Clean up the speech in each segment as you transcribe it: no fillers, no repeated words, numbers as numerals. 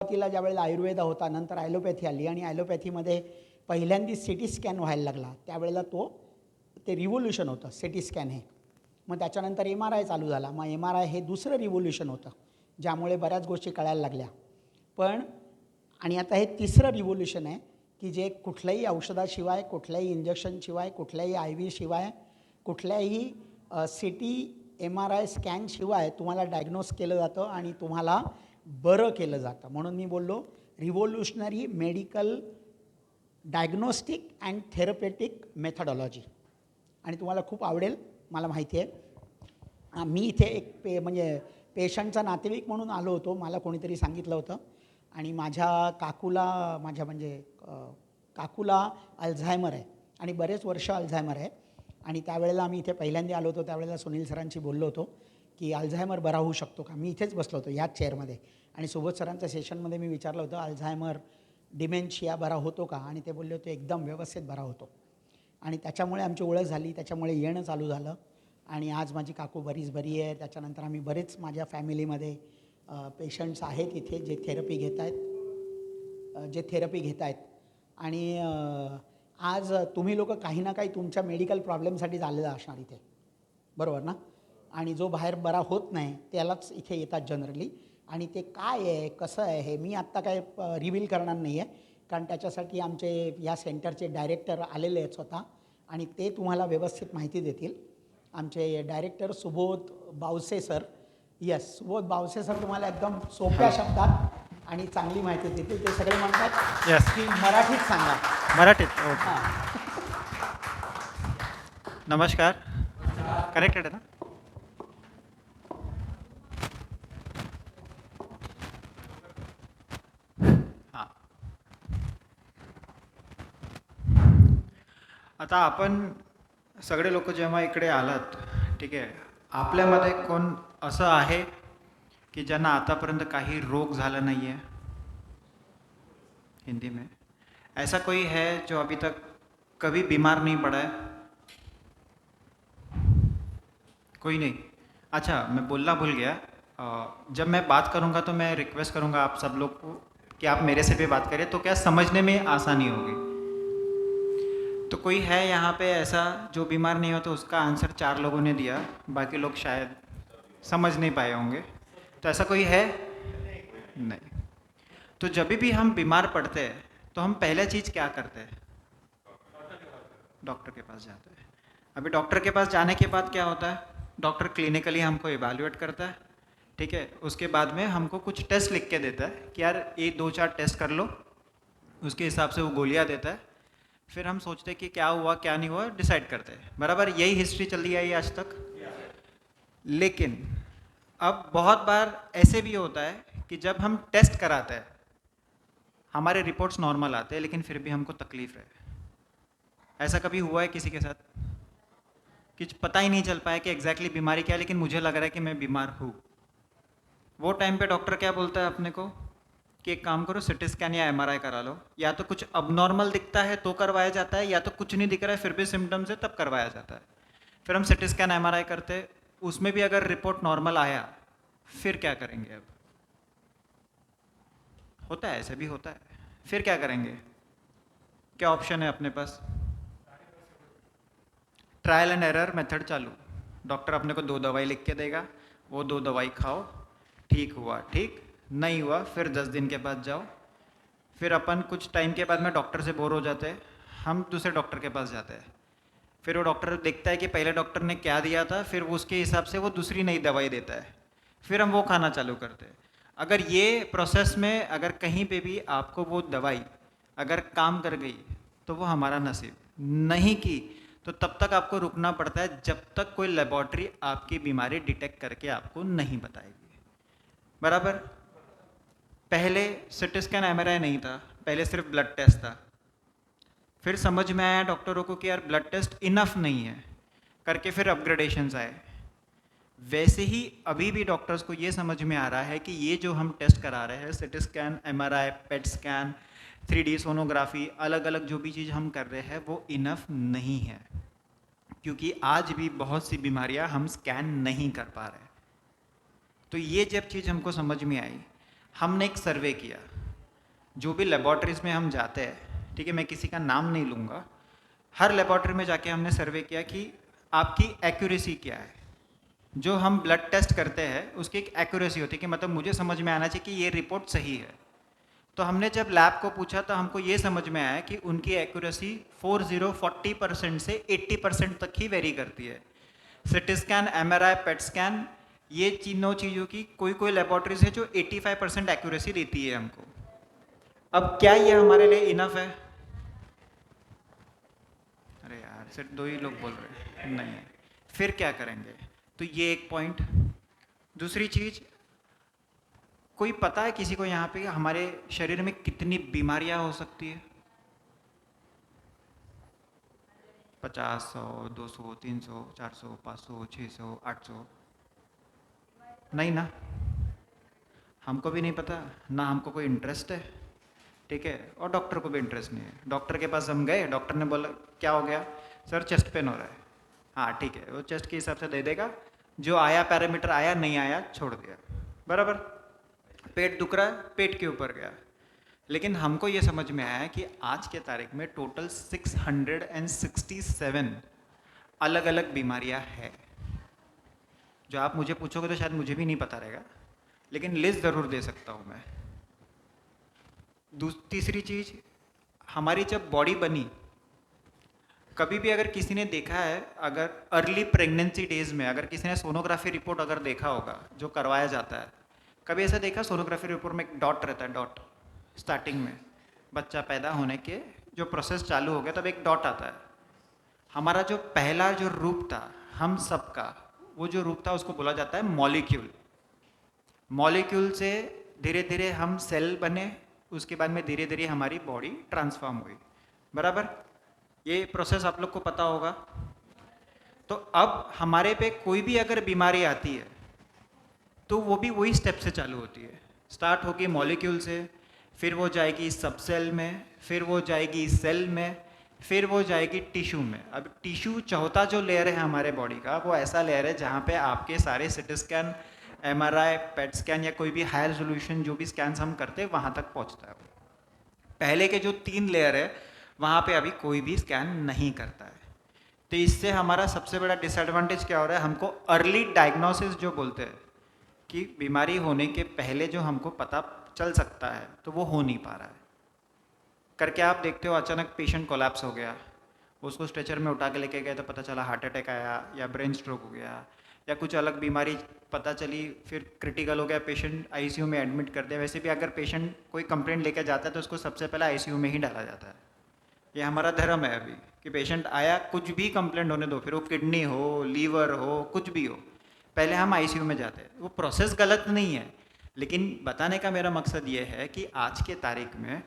सुरुवातीला ज्यावेळेला आयुर्वेद होता, नंतर ॲलोपॅथी आली आणि ॲलोपॅथीमध्ये पहिल्यांदा सिटी स्कॅन व्हायला लागला. त्यावेळेला ते रिव्होल्यूशन होतं सिटी स्कॅन हे. मग त्याच्यानंतर MRI चालू झाला. मग MRI हे दुसरं रिव्होल्यूशन होतं, ज्यामुळे बऱ्याच गोष्टी कळायला लागल्या. पण आणि आता हे तिसरं रिव्होल्यूशन आहे की जे कुठल्याही औषधाशिवाय, कुठल्याही इंजेक्शनशिवाय, कुठल्याही IV शिवाय, कुठल्याही सिटी MRI स्कॅनशिवाय तुम्हाला डायग्नोज केलं जातं आणि तुम्हाला बरं केलं जातं. म्हणून मी बोललो revolutionary medical diagnostic and therapeutic methodology. आणि तुम्हाला खूप आवडेल, मला माहिती आहे. मी इथे एक म्हणजे पेशंटचा नातेवाईक म्हणून आलो होतो. मला कोणीतरी सांगितलं होतं आणि माझ्या काकूला अल्झायमर आहे आणि बरेच वर्ष अल्झायमर आहे. आणि त्यावेळेला आम्ही इथे पहिल्यांदा आलो होतो, त्यावेळेला सुनील सरांशी बोललो होतो की अल्झायमर बरा होऊ शकतो का. मी इथेच बसलो होतो याच चेअरमध्ये आणि सुबोध सरांच्या सेशनमध्ये मी विचारलं होतं अल्झायमर डिमेन्शिया बरा होतो का, आणि ते बोलले होते एकदम व्यवस्थित बरा होतो. आणि त्याच्यामुळे आमची ओळख झाली, त्याच्यामुळे येणं चालू झालं आणि आज माझी काकू बरीच बरी आहे. त्याच्यानंतर आम्ही बरेच माझ्या फॅमिलीमध्ये पेशंट्स आहेत इथे जे थेरपी घेत आहेत. आणि आज तुम्ही लोक काही ना काही तुमच्या मेडिकल प्रॉब्लेमसाठी आलेला असणार इथे, बरोबर ना. आणि जो बाहेर बरा होत नाही त्यालाच इथे येतात जनरली. आणि ते काय आहे, कसं आहे, हे मी आत्ता काय रिव्हील करणार नाही आहे, कारण त्याच्यासाठी आमचे या सेंटरचे डायरेक्टर आलेले आहेत स्वतः आणि ते तुम्हाला व्यवस्थित माहिती देतील. आमचे director Subodh Bawse sir. Subodh Bawse sir तुम्हाला एकदम सोप्या शब्दात आणि चांगली माहिती देतील. ते सगळे म्हणतात की मराठीत सांगा. मराठीत. हां. नमस्कार. कनेक्टेड आहे ना. हां. आता आपण सगळे लोक जेव्हा इकडे आलात, ठीक आहे, आपल्यामध्ये कोण असं आहे की ज्यांना आतापर्यंत काही रोग झाला नहीं है? हिंदी में ऐसा कोई है जो अभी तक कभी बीमार नहीं पड़ा है? कोई नहीं. अच्छा, मैं बोलना भूल गया. जब मैं बात करूंगा तो मैं रिक्वेस्ट करूंगा आप सब लोग को कि आप मेरे से भी बात करें, तो क्या समझने में आसानी होगी. तो कोई है यहाँ पे ऐसा जो बीमार नहीं हो? तो उसका आंसर 4 लोगों ने दिया, बाकी लोग शायद समझ नहीं पाए होंगे. तो ऐसा कोई है? नहीं. तो जब भी हम बीमार पड़ते हैं तो हम पहले चीज़ क्या करते हैं? डॉक्टर के पास जाते हैं. अभी डॉक्टर के पास जाने के बाद क्या होता है? डॉक्टर क्लिनिकली हमको इवैल्यूएट करता है, ठीक है. उसके बाद में हमको कुछ टेस्ट लिख के देता है कि यार ये 2-4 टेस्ट कर लो. उसके हिसाब से वो गोलियां देता है. फिर हम सोचते हैं कि क्या हुआ क्या नहीं हुआ, डिसाइड करते हैं. बराबर, यही हिस्ट्री चल रही है आज तक. लेकिन अब बहुत बार ऐसे भी होता है कि जब हम टेस्ट कराते हैं, हमारे रिपोर्ट्स नॉर्मल आते हैं, लेकिन फिर भी हमको तकलीफ है. ऐसा कभी हुआ है किसी के साथ कि पता ही नहीं चल पाया कि एग्जैक्टली बीमारी क्या है, लेकिन मुझे लग रहा है कि मैं बीमार हूँ. वो टाइम पे डॉक्टर क्या बोलता है अपने को कि एक काम करो, सिटी स्कैन या MRI करा लो. या तो कुछ अबनॉर्मल दिखता है तो करवाया जाता है, या तो कुछ नहीं दिख रहा है फिर भी सिम्टम्स है तब करवाया जाता है. फिर हम सिटी स्कैन MRI करते, उसमें भी अगर रिपोर्ट नॉर्मल आया, फिर क्या करेंगे? अब होता है, ऐसे भी होता है. फिर क्या करेंगे? क्या ऑप्शन है अपने पास? ट्रायल एंड एरर मेथड चालू. डॉक्टर अपने को 2 दवाई लिख के देगा, वो 2 दवाई खाओ, ठीक हुआ ठीक, नहीं हुआ फिर 10 दिन के बाद जाओ. फिर अपन कुछ टाइम के बाद में डॉक्टर से बोर हो जाते हैं, हम दूसरे डॉक्टर के पास जाते हैं. फिर वो डॉक्टर देखता है कि पहले डॉक्टर ने क्या दिया था, फिर वो उसके हिसाब से वो दूसरी नई दवाई देता है. फिर हम वो खाना चालू करते हैं. अगर ये प्रोसेस में अगर कहीं पे भी आपको वो दवाई अगर काम कर गई तो वो हमारा नसीब. नहीं की तो तब तक आपको रुकना पड़ता है जब तक कोई लेबॉर्ट्री आपकी बीमारी डिटेक्ट करके आपको नहीं बताएगी. बराबर. पहले सिटी स्कैन MRI नहीं था, पहले सिर्फ ब्लड टेस्ट था. फिर समझ में आया डॉक्टरों को कि यार ब्लड टेस्ट इनफ नहीं है करके फिर अपग्रेडेशंस आए. वैसे ही अभी भी डॉक्टर्स को ये समझ में आ रहा है कि ये जो हम टेस्ट करा रहे हैं, CT scan, MRI, PET scan, 3D sonography, अलग अलग जो भी चीज़ हम कर रहे हैं वो इनफ नहीं है, क्योंकि आज भी बहुत सी बीमारियां हम स्कैन नहीं कर पा रहे. तो ये जब चीज़ हमको समझ में आई, हमने एक सर्वे किया. जो भी लेबॉर्ट्रीज में हम जाते हैं, ठीक है, मैं किसी का नाम नहीं लूँगा, हर लेबॉर्ट्री में जाके हमने सर्वे किया कि आपकी एक्यूरेसी क्या है। जो हम ब्लड टेस्ट करते हैं उसकी एक एक्यूरेसी होती है कि मतलब मुझे समझ में आना चाहिए कि ये रिपोर्ट सही है। तो हमने जब लैब को पूछा तो हमको ये समझ में आया कि उनकी एक्यूरेसी 40% से 80% तक ही वेरी करती है। CT scan, MRI, PET scan, ये तीनों चीज़ों की कोई कोई लेबॉर्ट्रीज है जो 85% एक्यूरेसी देती है हमको। अब क्या ये हमारे लिए इनफ है? अरे यार सिर्फ 2 ही लोग बोल रहे हैं, नहीं है। फिर क्या करेंगे? तो ये एक पॉइंट। दूसरी चीज़, कोई पता है किसी को यहाँ पे हमारे शरीर में कितनी बीमारियां हो सकती है? 50, 100, 200, 300, 400, 500, 600, 800? नहीं ना, हमको भी नहीं पता, ना हमको कोई इंटरेस्ट है, ठीक है, और डॉक्टर को भी इंटरेस्ट नहीं है। डॉक्टर के पास हम गए, डॉक्टर ने बोला क्या हो गया? सर चेस्ट पेन हो रहा है। हाँ ठीक है, वो चेस्ट के हिसाब से दे देगा, जो आया पैरामीटर आया, नहीं आया छोड़ दिया, बराबर। पेट दुख रहा है, पेट के ऊपर गया। लेकिन हमको ये समझ में आया कि आज के तारीख में टोटल 667 अलग अलग बीमारियां हैं। जो आप मुझे पूछोगे तो शायद मुझे भी नहीं पता रहेगा, लेकिन लिस्ट ज़रूर दे सकता हूँ मैं। तीसरी चीज़, हमारी जब बॉडी बनी, कभी भी अगर किसी ने देखा है, अगर अर्ली प्रेगनेंसी डेज में अगर किसी ने सोनोग्राफी रिपोर्ट अगर देखा होगा जो करवाया जाता है, कभी ऐसा देखा सोनोग्राफी रिपोर्ट में एक डॉट रहता है, डॉट स्टार्टिंग में बच्चा पैदा होने के जो प्रोसेस चालू हो गया तब एक डॉट आता है। हमारा जो पहला जो रूप था हम सबका, वो जो रूप था उसको बोला जाता है मॉलिक्यूल। मॉलिक्यूल से धीरे धीरे हम सेल बने, उसके बाद में धीरे धीरे हमारी बॉडी ट्रांसफॉर्म हुई, बराबर। ये प्रोसेस आप लोग को पता होगा। तो अब हमारे पे कोई भी अगर बीमारी आती है तो वो भी वही स्टेप से चालू होती है। स्टार्ट होगी मॉलिक्यूल से, फिर वो जाएगी सब सेल में, फिर वो जाएगी सेल में, फिर वो जाएगी टिश्यू में। अब टिश्यू चौथा जो लेयर है हमारे बॉडी का, वो ऐसा लेयर है जहाँ पे आपके सारे CT scan, MRI, PET scan या कोई भी हाई रेजोल्यूशन जो भी स्कैन्स हम करते हैं वहाँ तक पहुँचता है। पहले के जो 3 लेयर है वहाँ पे अभी कोई भी स्कैन नहीं करता है। तो इससे हमारा सबसे बड़ा डिसएडवांटेज क्या हो रहा है? हमको अर्ली डायग्नोसिस जो बोलते हैं कि बीमारी होने के पहले जो हमको पता चल सकता है, तो वो हो नहीं पा रहा है। करके आप देखते हो अचानक पेशेंट कोलैप्स हो गया, उसको स्ट्रेचर में उठा के लेके गए तो पता चला हार्ट अटैक आया या ब्रेन स्ट्रोक हो गया या कुछ अलग बीमारी पता चली, फिर क्रिटिकल हो गया, पेशेंट आईसीयू में एडमिट कर दिया। वैसे भी अगर पेशेंट कोई कंप्लेंट लेकर जाता है तो उसको सबसे पहले आईसीयू में ही डाला जाता है। ये हमारा धर्म है अभी कि पेशेंट आया, कुछ भी कंप्लेंट होने दो, फिर वो किडनी हो, लीवर हो, कुछ भी हो, पहले हम आईसीयू में जाते हैं। वो प्रोसेस गलत नहीं है, लेकिन बताने का मेरा मकसद ये है कि आज के तारीख में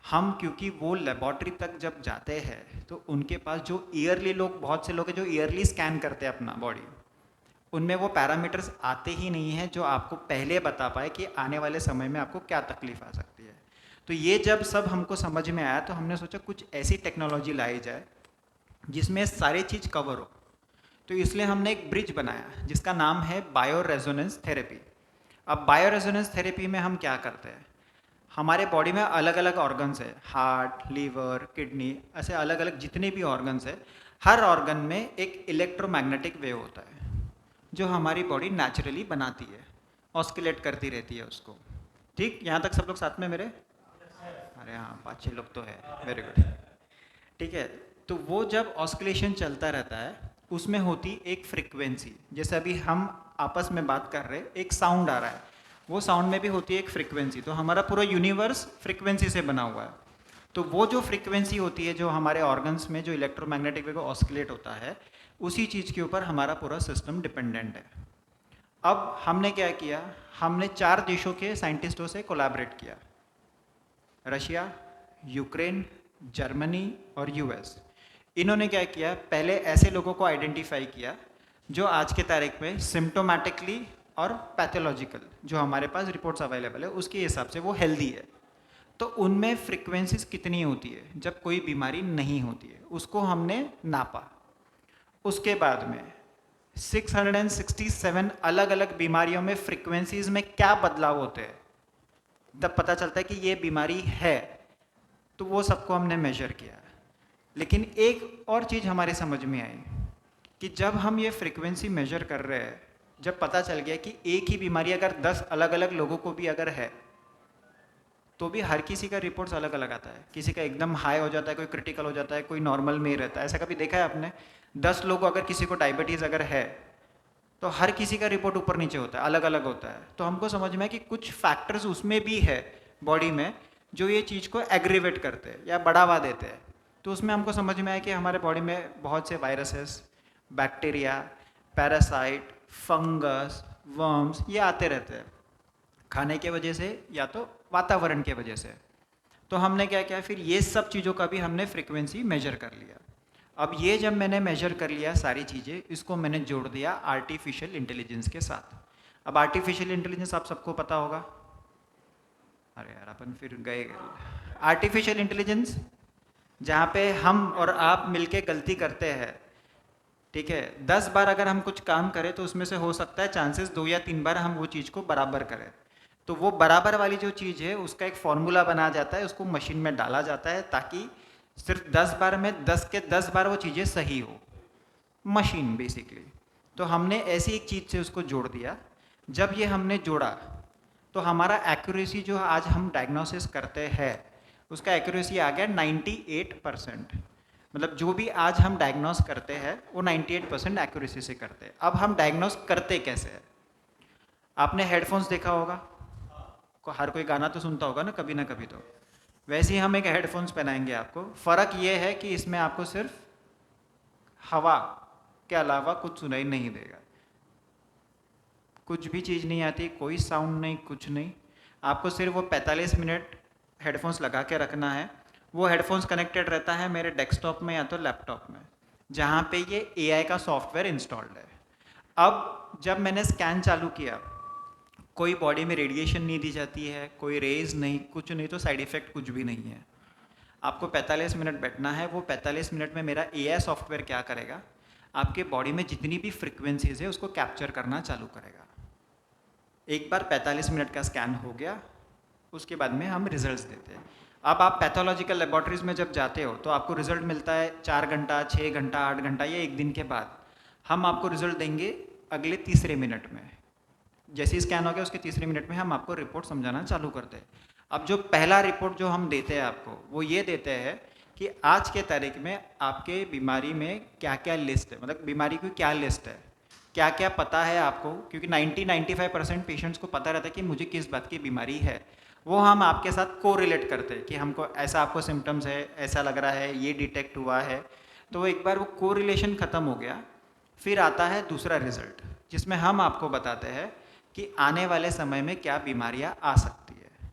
हम, क्योंकि वो लेबॉर्ट्री तक जब जाते हैं तो उनके पास जो ईयरली लोग, बहुत से लोग हैं जो ईयरली स्कैन करते हैं अपना बॉडी, उनमें वो पैरामीटर्स आते ही नहीं हैं जो आपको पहले बता पाए कि आने वाले समय में आपको क्या तकलीफ आ सकती है। तो ये जब सब हमको समझ में आया तो हमने सोचा कुछ ऐसी टेक्नोलॉजी लाई जाए जिसमें सारी चीज़ कवर हो। तो इसलिए हमने एक ब्रिज बनाया जिसका नाम है बायो रेजोनेंस थेरेपी। अब बायो रेजोनेंस थेरेपी में हम क्या करते हैं, हमारे बॉडी में अलग अलग ऑर्गन्स है, हार्ट, लीवर, किडनी, ऐसे अलग अलग जितने भी ऑर्गन्स है, हर ऑर्गन में एक इलेक्ट्रोमैग्नेटिक वेव होता है जो हमारी बॉडी नेचुरली बनाती है, ऑस्किलेट करती रहती है उसको। ठीक, यहाँ तक सब लोग साथ में मेरे? अरे हाँ, 5-6 लोग तो है, वेरी गुड। ठीक है, तो वो जब ऑस्किलेशन चलता रहता है उसमें होती एक फ्रिक्वेंसी, जैसे अभी हम आपस में बात कर रहे हैं, एक साउंड आ रहा है, वो साउंड में भी होती है एक फ्रिक्वेंसी। तो हमारा पूरा यूनिवर्स फ्रिक्वेंसी से बना हुआ है। तो वो जो फ्रिक्वेंसी होती है जो हमारे ऑर्गन्स में जो इलेक्ट्रोमैग्नेटिक वेव ऑस्किलेट होता है, उसी चीज़ के ऊपर हमारा पूरा सिस्टम डिपेंडेंट है। अब हमने क्या किया, हमने 4 देशों के साइंटिस्टों से कोलैबोरेट किया, रशिया, यूक्रेन, जर्मनी और यूएस। इन्होंने क्या किया, पहले ऐसे लोगों को आइडेंटिफाई किया जो आज के तारीख में सिम्टोमेटिकली और पैथोलॉजिकल जो हमारे पास रिपोर्ट्स अवेलेबल है उसके हिसाब से वो हेल्दी है। तो उनमें फ्रीक्वेंसीज कितनी होती है जब कोई बीमारी नहीं होती है, उसको हमने नापा। उसके बाद में 667 अलग अलग बीमारियों में फ्रीक्वेंसीज में क्या बदलाव होते हैं तब पता चलता है कि ये बीमारी है, तो वो सबको हमने मेजर किया। लेकिन एक और चीज़ हमारे समझ में आई कि जब हम ये फ्रीक्वेंसी मेजर कर रहे हैं, जब पता चल गया कि एक ही बीमारी अगर 10 अलग अलग लोगों को भी अगर है, तो भी हर किसी का रिपोर्ट्स अलग अलग आता है। किसी का एकदम हाई हो जाता है, कोई क्रिटिकल हो जाता है, कोई नॉर्मल में ही रहता है। ऐसा कभी देखा है आपने? 10 लोग अगर किसी को डायबिटीज़ अगर है, तो हर किसी का रिपोर्ट ऊपर नीचे होता है, अलग अलग होता है। तो हमको समझ में है कि कुछ फैक्टर्स उसमें भी है बॉडी में जो ये चीज़ को एग्रीवेट करते हैं या बढ़ावा देते हैं। तो उसमें हमको समझ में आया कि हमारे बॉडी में बहुत से viruses, bacteria, parasite, fungus, worms ये आते रहते हैं, खाने के वजह से या तो वातावरण के वजह से। तो हमने क्या किया, फिर ये सब चीज़ों का भी हमने फ्रीक्वेंसी मेजर कर लिया। अब ये जब मैंने मेजर कर लिया सारी चीज़ें, इसको मैंने जोड़ दिया आर्टिफिशियल इंटेलिजेंस के साथ। अब आर्टिफिशियल इंटेलिजेंस आप सबको पता होगा। अरे यार अपन फिर गए। आर्टिफिशियल इंटेलिजेंस जहाँ पे हम और आप मिलके गलती करते हैं, ठीक है, 10 बार अगर हम कुछ काम करें तो उसमें से हो सकता है चांसेस 2 या 3 बार हम वो चीज़ को बराबर करें। तो वो बराबर वाली जो चीज़ है उसका एक फॉर्मूला बना जाता है, उसको मशीन में डाला जाता है ताकि सिर्फ 10 बार में 10 के 10 बार वो चीज़ें सही हो, मशीन बेसिकली। तो हमने ऐसी एक चीज़ से उसको जोड़ दिया। जब ये हमने जोड़ा तो हमारा एक्यूरेसी जो आज हम डायग्नोसिस करते हैं उसका एक्यूरेसी आ गया 98%। मतलब जो भी आज हम डायग्नोस करते हैं वो 98% एक्यूरेसी से करते हैं। अब हम डायग्नोस करते कैसे हैं? आपने हेडफोन्स देखा होगा, हर कोई गाना तो सुनता होगा ना कभी तो। वैसे ही हम एक हेडफोन्स पहनाएंगे आपको। फ़र्क ये है कि इसमें आपको सिर्फ हवा के अलावा कुछ सुनाई नहीं देगा, कुछ भी चीज़ नहीं आती, कोई साउंड नहीं, कुछ नहीं। आपको सिर्फ वो 45 मिनट हेडफोन्स लगा के रखना है। वो हेडफोन्स कनेक्टेड रहता है मेरे डेस्कटॉप में या तो लैपटॉप में, जहाँ पे ये AI का सॉफ्टवेयर इंस्टॉल्ड है। अब जब मैंने स्कैन चालू किया, कोई बॉडी में रेडिएशन नहीं दी जाती है, कोई रेज नहीं, कुछ नहीं, तो साइड इफ़ेक्ट कुछ भी नहीं है। आपको 45 मिनट बैठना है। वो 45 मिनट में मेरा AI सॉफ्टवेयर क्या करेगा, आपके बॉडी में जितनी भी फ्रिक्वेंसीज है उसको कैप्चर करना चालू करेगा। एक बार 45 मिनट का स्कैन हो गया, उसके बाद में हम रिजल्ट्स देते हैं। अब आप पैथोलॉजिकल लेबॉर्ट्रीज में जब जाते हो तो आपको रिजल्ट मिलता है 4 घंटा, 6 घंटा, 8 घंटा या 1 दिन के बाद। हम आपको रिजल्ट देंगे अगले तीसरे मिनट में। जैसे ही स्कैन हो गया उसके तीसरे मिनट में हम आपको रिपोर्ट समझाना चालू करते हैं। अब जो पहला रिपोर्ट जो हम देते हैं आपको, वो ये देते हैं कि आज के तारीख में आपके बीमारी में क्या क्या लिस्ट है, मतलब बीमारी की क्या लिस्ट है, क्या क्या पता है आपको। क्योंकि 90-95% पेशेंट्स को पता रहता है कि मुझे किस बात की बीमारी है। वो हम आपके साथ को रिलेट करते हैं कि हमको ऐसा, आपको सिम्टम्स है, ऐसा लग रहा है, ये डिटेक्ट हुआ है। तो एक बार वो को रिलेशन ख़त्म हो गया, फिर आता है दूसरा रिजल्ट जिसमें हम आपको बताते हैं कि आने वाले समय में क्या बीमारियां आ सकती है।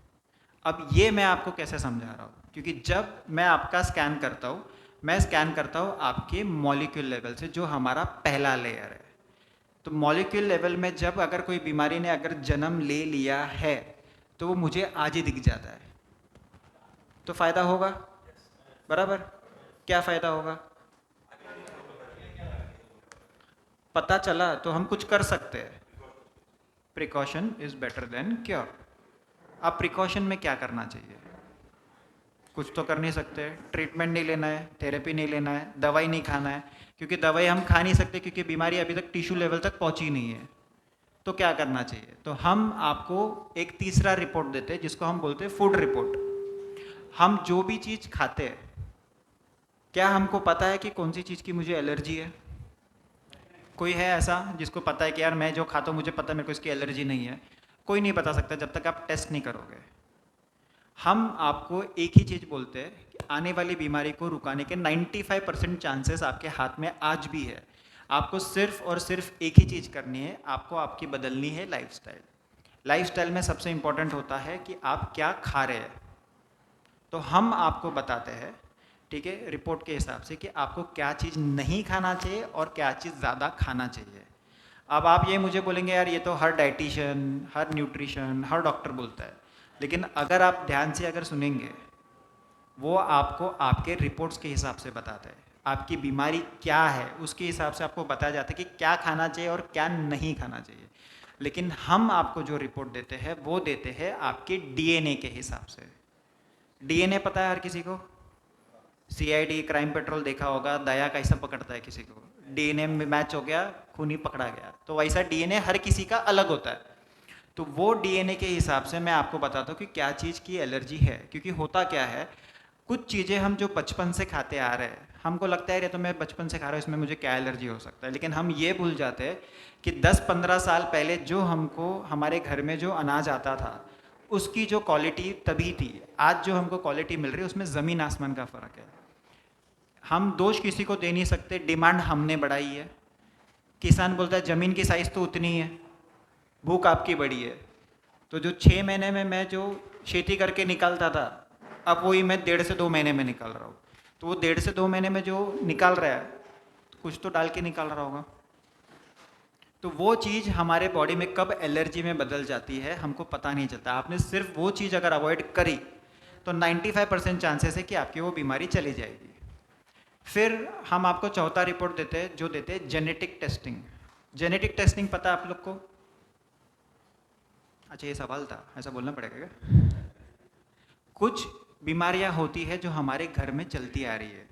अब ये मैं आपको कैसे समझा रहा हूँ, क्योंकि जब मैं आपका स्कैन करता हूँ, मैं स्कैन करता हूँ आपके मॉलिक्यूल लेवल से, जो हमारा पहला लेयर है। तो मॉलिक्यूल लेवल में जब अगर कोई बीमारी ने अगर जन्म ले लिया है तो वो मुझे आज ही दिख जाता है। तो फ़ायदा होगा, बराबर? क्या फ़ायदा होगा? पता चला तो हम कुछ कर सकते हैं। Precaution is better than cure. अब प्रिकॉशन में क्या करना चाहिए? कुछ तो कर नहीं सकते, ट्रीटमेंट नहीं लेना है, थेरेपी नहीं लेना है, दवाई नहीं खाना है, क्योंकि दवाई हम खा नहीं सकते क्योंकि बीमारी अभी तक टिश्यू लेवल तक पहुंची नहीं है। तो क्या करना चाहिए? तो हम आपको एक तीसरा रिपोर्ट देते हैं जिसको हम बोलते हैं फूड रिपोर्ट। हम जो भी चीज़ खाते हैं, क्या हमको पता है कि कौन सी चीज़ की मुझे एलर्जी है? कोई है ऐसा जिसको पता है कि यार मैं जो खाता हूँ मुझे पता है मेरे को इसकी एलर्जी नहीं है? कोई नहीं बता सकता जब तक आप टेस्ट नहीं करोगे। हम आपको एक ही चीज़ बोलते हैं कि आने वाली बीमारी को रुकाने के 95% चांसेस आपके हाथ में आज भी है। आपको सिर्फ और सिर्फ एक ही चीज़ करनी है, आपको आपकी बदलनी है लाइफस्टाइल। लाइफस्टाइल में सबसे इम्पोर्टेंट होता है कि आप क्या खा रहे हैं। तो हम आपको बताते हैं, ठीक है, रिपोर्ट के हिसाब से कि आपको क्या चीज़ नहीं खाना चाहिए और क्या चीज़ ज़्यादा खाना चाहिए। अब आप ये मुझे बोलेंगे यार ये तो हर डाइटिशियन, हर न्यूट्रिशन, हर डॉक्टर बोलता है, लेकिन अगर आप ध्यान से अगर सुनेंगे, वो आपको आपके रिपोर्ट्स के हिसाब से बताते हैं। आपकी बीमारी क्या है उसके हिसाब से आपको बताया जाता है कि क्या खाना चाहिए और क्या नहीं खाना चाहिए। लेकिन हम आपको जो रिपोर्ट देते हैं वो देते हैं आपके डीएनए के हिसाब से। डीएनए पता है हर किसी को? सीआईडी क्राइम पेट्रोल देखा होगा, दया कैसा पकड़ता है किसी को, डीएनए में मैच हो गया, खून ही पकड़ा गया। तो वैसा डीएनए हर किसी का अलग होता है। तो वो डीएनए के हिसाब से मैं आपको बताता हूँ कि क्या चीज़ की एलर्जी है। क्योंकि होता क्या है, कुछ चीज़ें हम जो बचपन से खाते आ रहे हैं, हमको लगता है ये तो मैं बचपन से खा रहा हूँ, इसमें मुझे क्या एलर्जी हो सकता है। लेकिन हम ये भूल जाते हैं कि 10-15 साल पहले जो हमको हमारे घर में जो अनाज आता था उसकी जो क्वालिटी तभी थी, आज जो हमको क्वालिटी मिल रही है उसमें ज़मीन आसमान का फ़र्क है। हम दोष किसी को दे नहीं सकते, डिमांड हमने बढ़ाई है। किसान बोलता है ज़मीन की साइज़ तो उतनी है, भूख आपकी बड़ी है। तो जो 6 महीने में मैं जो खेती करके निकालता था, अब वही मैं 1.5 से 2 महीने में निकाल रहा हूँ। तो वो 1.5 से 2 महीने में जो निकाल रहा है, तो कुछ तो डाल के निकाल रहा होगा। तो वो चीज़ हमारे बॉडी में कब एलर्जी में बदल जाती है हमको पता नहीं चलता। आपने सिर्फ वो चीज़ अगर अवॉइड करी तो 95% चांसेस है कि आपकी वो बीमारी चली जाएगी। फिर हम आपको चौथा रिपोर्ट देते हैं, जो देते हैं जेनेटिक टेस्टिंग। जेनेटिक टेस्टिंग पता है आप लोग को? अच्छा, ये सवाल था, ऐसा बोलना पड़ेगा क्या? कुछ बीमारियां होती है जो हमारे घर में चलती आ रही है,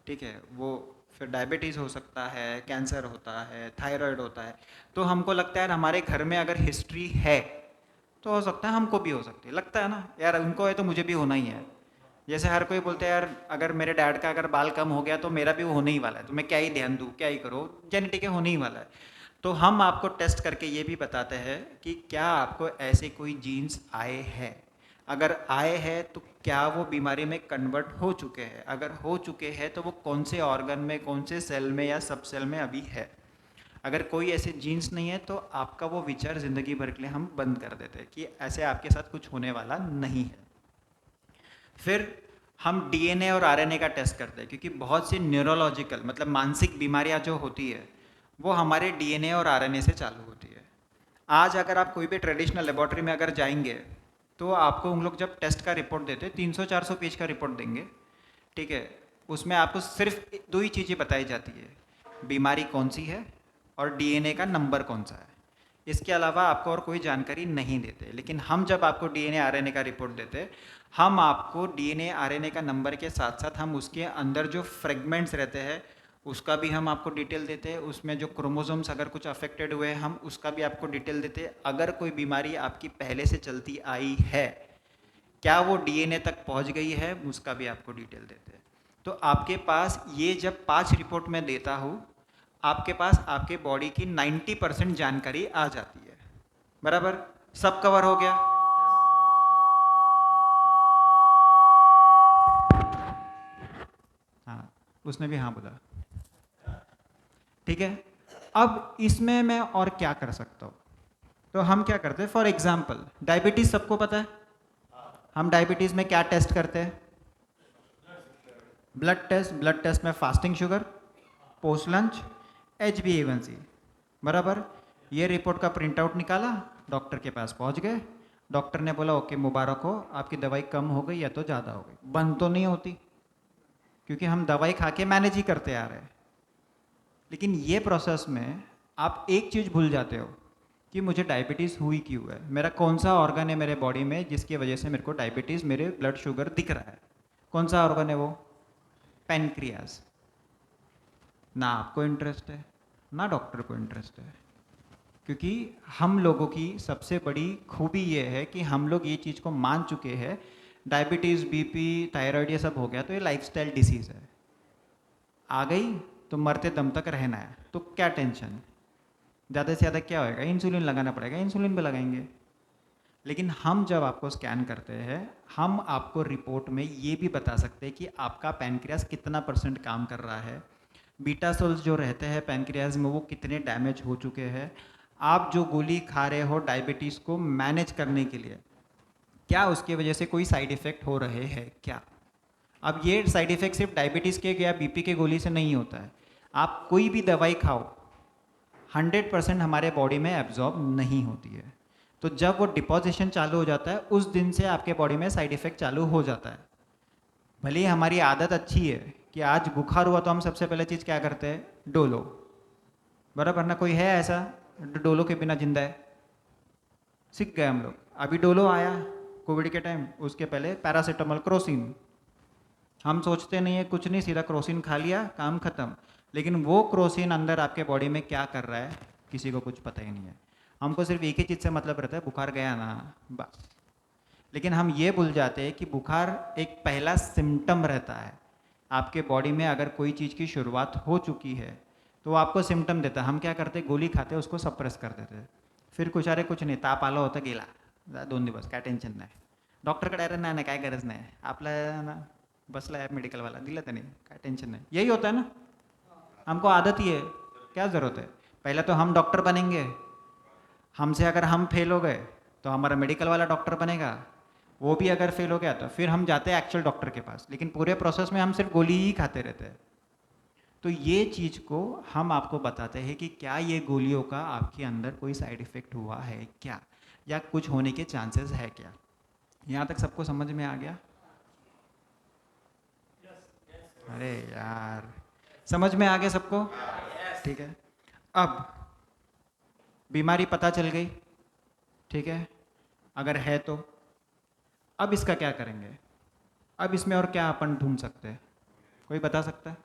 ठीक है, वो फिर डायबिटीज़ हो सकता है, कैंसर होता है, थायराइड होता है। तो हमको लगता है हमारे घर में अगर हिस्ट्री है तो हो सकता है हमको भी हो सकती है। लगता है ना यार, उनको है तो मुझे भी होना ही है। जैसे हर कोई बोलता है यार अगर मेरे डैड का अगर बाल कम हो गया तो मेरा भी वो होने ही वाला है, तो मैं क्या ही ध्यान दूँ, क्या ही करो, जेनेटिक है, होने ही वाला है। तो हम आपको टेस्ट करके ये भी बताते हैं कि क्या आपको ऐसे कोई जीन्स आए हैं। अगर आए हैं तो क्या वो बीमारी में कन्वर्ट हो चुके हैं, अगर हो चुके हैं तो वो कौन से ऑर्गन में, कौन से सेल में या सब सेल में अभी है। अगर कोई ऐसे जीन्स नहीं है तो आपका वो विचार ज़िंदगी भर के लिए हम बंद कर देते हैं कि ऐसे आपके साथ कुछ होने वाला नहीं है। फिर हम डीएनए और आरएनए का टेस्ट करते हैं, क्योंकि बहुत सी न्यूरोलॉजिकल मतलब मानसिक बीमारियां जो होती है वो हमारे डीएनए और आरएनए से चालू होती है। आज अगर आप कोई भी ट्रेडिशनल लेबोरेटरी में अगर जाएंगे तो आपको उन लोग जब टेस्ट का रिपोर्ट देते हैं 300-400 पेज का रिपोर्ट देंगे, ठीक है, उसमें आपको सिर्फ 2 ही चीज़ें बताई जाती है, बीमारी कौन सी है और डीएनए का नंबर कौन सा है। इसके अलावा आपको और कोई जानकारी नहीं देते। लेकिन हम जब आपको डीएनए आरएनए का रिपोर्ट देते, हम आपको डीएनए आरएनए का नंबर के साथ साथ हम उसके अंदर जो फ्रेगमेंट्स रहते हैं उसका भी हम आपको डिटेल देते हैं। उसमें जो क्रोमोसोम्स अगर कुछ अफेक्टेड हुए हैं हम उसका भी आपको डिटेल देते हैं। अगर कोई बीमारी आपकी पहले से चलती आई है, क्या वो डीएनए तक पहुंच गई है, उसका भी आपको डिटेल देते हैं। तो आपके पास ये जब 5 रिपोर्ट मैं देता हूँ, आपके पास आपके बॉडी की 90% जानकारी आ जाती है। बराबर, सब कवर हो गया। हाँ, उसने भी हाँ बोला, ठीक है। अब इसमें मैं और क्या कर सकता हूँ? तो हम क्या करते हैं, फॉर एग्जाम्पल डायबिटीज सबको पता है। हम डायबिटीज में क्या टेस्ट करते हैं? Blood test. ब्लड टेस्ट में fasting sugar, post lunch, HbA1c, बराबर। ये रिपोर्ट का प्रिंट आउट निकाला, डॉक्टर के पास पहुंच गए, डॉक्टर ने बोला ओके मुबारक हो, आपकी दवाई कम हो गई या तो ज़्यादा हो गई। बंद तो नहीं होती, क्योंकि हम दवाई खा के मैनेज ही करते आ रहे हैं। लेकिन ये प्रोसेस में आप एक चीज़ भूल जाते हो कि मुझे डायबिटीज़ हुई क्यों है, मेरा कौन सा ऑर्गन है मेरे बॉडी में जिसकी वजह से मेरे को डायबिटीज़, मेरे ब्लड शुगर दिख रहा है। कौन सा ऑर्गन है वो? पैनक्रियाज। ना आपको इंटरेस्ट है ना डॉक्टर को इंटरेस्ट है, क्योंकि हम लोगों की सबसे बड़ी खूबी ये है कि हम लोग ये चीज़ को मान चुके हैं, डायबिटीज़, बीपी, थायराइड ये सब हो गया तो ये लाइफस्टाइल डिसीज़ है, आ गई तो मरते दम तक रहना है, तो क्या टेंशन, ज़्यादा से ज़्यादा क्या होएगा, इंसुलिन लगाना पड़ेगा, इंसुलिन भी लगाएंगे। लेकिन हम जब आपको स्कैन करते हैं, हम आपको रिपोर्ट में ये भी बता सकते हैं कि आपका पैनक्रियाज कितना % काम कर रहा है, बीटा सेल्स जो रहते हैं पैनक्रियाज में वो कितने डैमेज हो चुके हैं, आप जो गोली खा रहे हो डायबिटीज़ को मैनेज करने के लिए, क्या उसकी वजह से कोई साइड इफ़ेक्ट हो रहे हैं क्या। अब ये साइड इफ़ेक्ट सिर्फ डायबिटीज़ के या बीपी के गोली से नहीं होता है। आप कोई भी दवाई खाओ 100% हमारे बॉडी में एब्जॉर्ब नहीं होती है। तो जब वो डिपोजिशन चालू हो जाता है उस दिन से आपके बॉडी में साइड इफ़ेक्ट चालू हो जाता है। भले ही हमारी आदत अच्छी है कि आज बुखार हुआ तो हम सबसे पहले चीज़ क्या करते हैं, डोलो, बराबर ना। कोई है ऐसा डोलो के बिना जिंदा है? सीख गए हम लोग। अभी डोलो आया कोविड के टाइम, उसके पहले पैरासीटामोल, क्रोसिन। हम सोचते नहीं है कुछ नहीं, सीधा क्रोसिन खा लिया, काम खत्म। लेकिन वो क्रोसिन अंदर आपके बॉडी में क्या कर रहा है किसी को कुछ पता ही नहीं है। हमको सिर्फ एक ही चीज़ से मतलब रहता है, बुखार गया ना बस। लेकिन हम ये भूल जाते हैं कि बुखार एक पहला सिम्टम रहता है। आपके बॉडी में अगर कोई चीज़ की शुरुआत हो चुकी है तो वो आपको सिम्टम देता है। हम क्या करते, गोली खाते, उसको सप्रेस कर देते। फिर कुछ अरे कुछ नाही, ताप आला होता गेला 2 दिवस, काय टेन्शन नाही, डॉक्टरकडे अरे नाही नाही काय गरज नाही, आपलं ना बसला है मेडिकलवाला, दिलं त्याने, काय टेंशन नहीं। यही होता है ना, हमको आदत ही है, क्या ज़रूरत है। पहले तो हम डॉक्टर बनेंगे, हमसे अगर हम फेल हो गए तो हमारा मेडिकल वाला डॉक्टर बनेगा, वो भी अगर फेल हो गया तो फिर हम जाते हैं एक्चुअल डॉक्टर के पास। लेकिन पूरे प्रोसेस में हम सिर्फ गोली ही खाते रहते हैं। तो ये चीज़ को हम आपको बताते हैं कि क्या ये गोलियों का आपके अंदर कोई साइड इफ़ेक्ट हुआ है क्या, या कुछ होने के चांसेस है क्या। यहाँ तक सबको समझ में आ गया? अरे यार, समझ में आ गया सबको? ठीक है। अब बीमारी पता चल गई, ठीक है, अगर है तो अब इसका क्या करेंगे? अब इसमें और क्या अपन ढूंढ सकते हैं? कोई बता सकता है?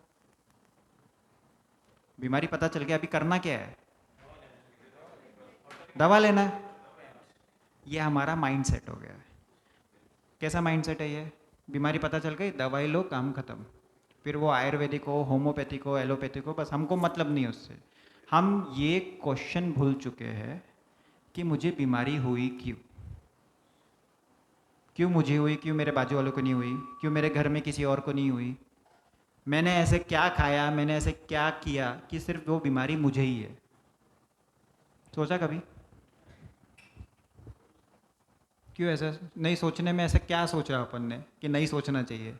बीमारी पता चल गया, अभी करना क्या है? दवा लेना है। ये हमारा माइंड सेट हो गया है। कैसा माइंड सेट है ये? बीमारी पता चल गई, दवाई लो, काम खत्म। फिर वो आयुर्वेदिक हो, होम्योपैथिक हो, एलोपैथिक हो, बस हमको मतलब नहीं उससे। हम ये क्वेश्चन भूल चुके हैं कि मुझे बीमारी हुई क्यों, क्यों मुझे हुई, क्यों मेरे बाजू वालों को नहीं हुई, क्यों मेरे घर में किसी और को नहीं हुई, मैंने ऐसे क्या खाया, मैंने ऐसे क्या किया कि सिर्फ वो बीमारी मुझे ही है। सोचा कभी? क्यों ऐसा नहीं सोचने में, ऐसा क्या सोचा अपन ने कि नहीं सोचना चाहिए?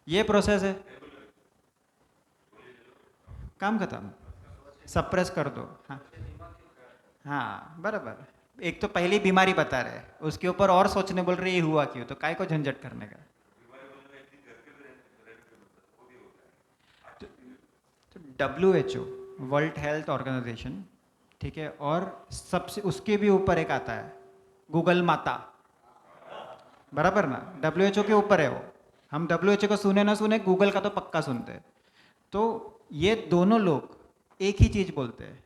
ये प्रोसेस है, काम खत्म, सप्रेस कर दो। हाँ हाँ बराबर। एक तो पहली बीमारी बता रहे, उसके ऊपर और सोचने बोल रहे ये हुआ क्यों, तो काय को झंझट करने का। WHO, वर्ल्ड हेल्थ ऑर्गेनाइजेशन, ठीक है, और सबसे उसके भी ऊपर एक आता है गूगल माता, बराबर ना, WHO के ऊपर है वो। हम WHO को सुने ना सुने, गूगल का तो पक्का सुनते हैं। तो ये दोनों लोग एक ही चीज बोलते हैं,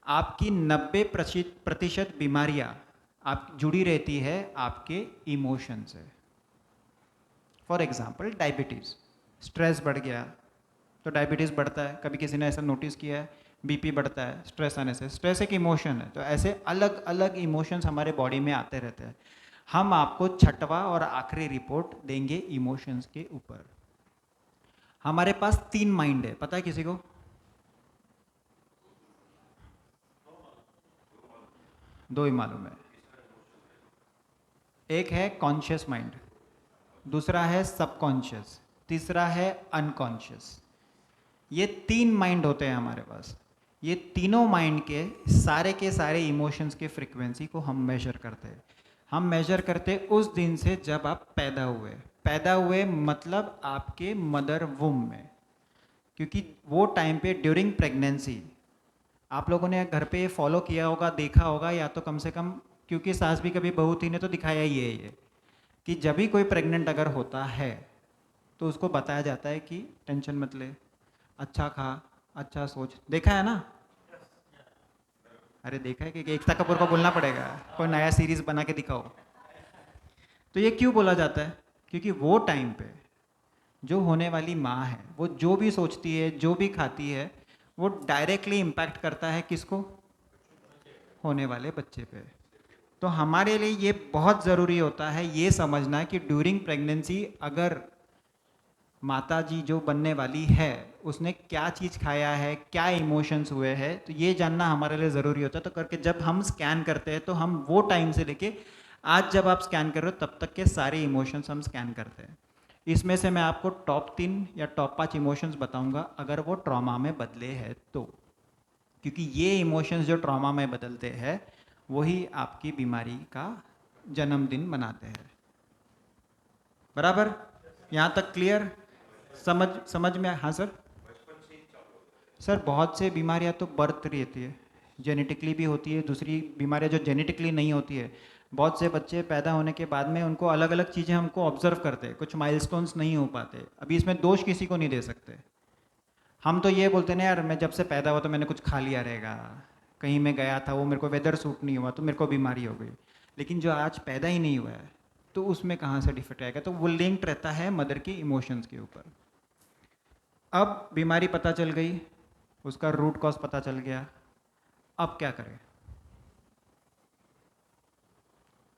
आपकी 90% बीमारियां आप जुड़ी रहती है आपके इमोशन से। फॉर एग्जाम्पल डायबिटीज़, स्ट्रेस बढ़ गया तो डायबिटीज़ बढ़ता है। कभी किसी ने ऐसा नोटिस किया है? बीपी बढ़ता है स्ट्रेस आने से। स्ट्रेस एक इमोशन है, तो ऐसे अलग अलग इमोशंस हमारे बॉडी में आते रहते हैं। हम आपको छठवां और आखिरी रिपोर्ट देंगे इमोशंस के ऊपर। हमारे पास 3 माइंड है, पता है किसी को? दो ही मालूम है। एक है कॉन्शियस माइंड, दूसरा है सबकॉन्शियस, तीसरा है अनकॉन्शियस। ये 3 माइंड होते हैं हमारे पास। ये तीनों माइंड के सारे इमोशंस के फ्रीक्वेंसी को हम मेजर करते हैं। हम मेजर करते उस दिन से जब आप पैदा हुए मतलब आपके मदर वूम में। क्योंकि वो टाइम पे ड्यूरिंग प्रेगनेंसी आप लोगों ने घर पे फॉलो किया होगा, देखा होगा, या तो कम से कम, क्योंकि सास भी कभी बहू थी ने तो दिखाया ही है ये, कि जब भी कोई प्रेग्नेंट अगर होता है तो उसको बताया जाता है कि टेंशन मत ले, अच्छा खा, अच्छा सोच। देखा है ना? अरे देखा है कि एकता कपूर को बोलना पड़ेगा, कोई नया सीरीज बना के दिखाओ। तो ये क्यों बोला जाता है? क्योंकि वो टाइम पे जो होने वाली माँ है, वो जो भी सोचती है, जो भी खाती है, वो डायरेक्टली इम्पैक्ट करता है किसको? होने वाले बच्चे पे। तो हमारे लिए ये बहुत ज़रूरी होता है ये समझना कि ड्यूरिंग प्रेगनेंसी अगर माता जी जो बनने वाली है उसने क्या चीज़ खाया है, क्या इमोशंस हुए हैं, तो ये जानना हमारे लिए ज़रूरी होता है। तो करके जब हम स्कैन करते हैं तो हम वो टाइम से लेके आज जब आप स्कैन कर रहे हो तब तक के सारे इमोशंस हम स्कैन करते हैं। इसमें से मैं आपको टॉप 3 या टॉप 5 इमोशंस बताऊंगा अगर वो ट्रॉमा में बदले हैं तो। क्योंकि ये इमोशंस जो ट्रॉमा में बदलते हैं वही आपकी बीमारी का जन्मदिन बनाते हैं। बराबर? यहाँ तक क्लियर? समझ में, हाँ सर। सर बहुत से बीमारियां तो बर्थ रहती है, जेनेटिकली भी होती है। दूसरी बीमारियां जो जेनेटिकली नहीं होती है, बहुत से बच्चे पैदा होने के बाद में उनको अलग अलग चीज़ें हमको ऑब्जर्व करते हैं, कुछ माइलस्टोन्स नहीं हो पाते। अभी इसमें दोष किसी को नहीं दे सकते। हम तो ये बोलते ना यार, मैं जब से पैदा हुआ तो मैंने कुछ खा लिया रहेगा, कहीं मैं गया था, वो मेरे को वेदर सूट नहीं हुआ तो मेरे को बीमारी हो गई। लेकिन जो आज पैदा ही नहीं हुआ है तो उसमें कहाँ से डिफेक्ट आएगा? तो वो लिंक्ड रहता है मदर की इमोशंस के ऊपर। अब बीमारी पता चल गई, उसका रूट कॉज पता चल गया, अब क्या करें?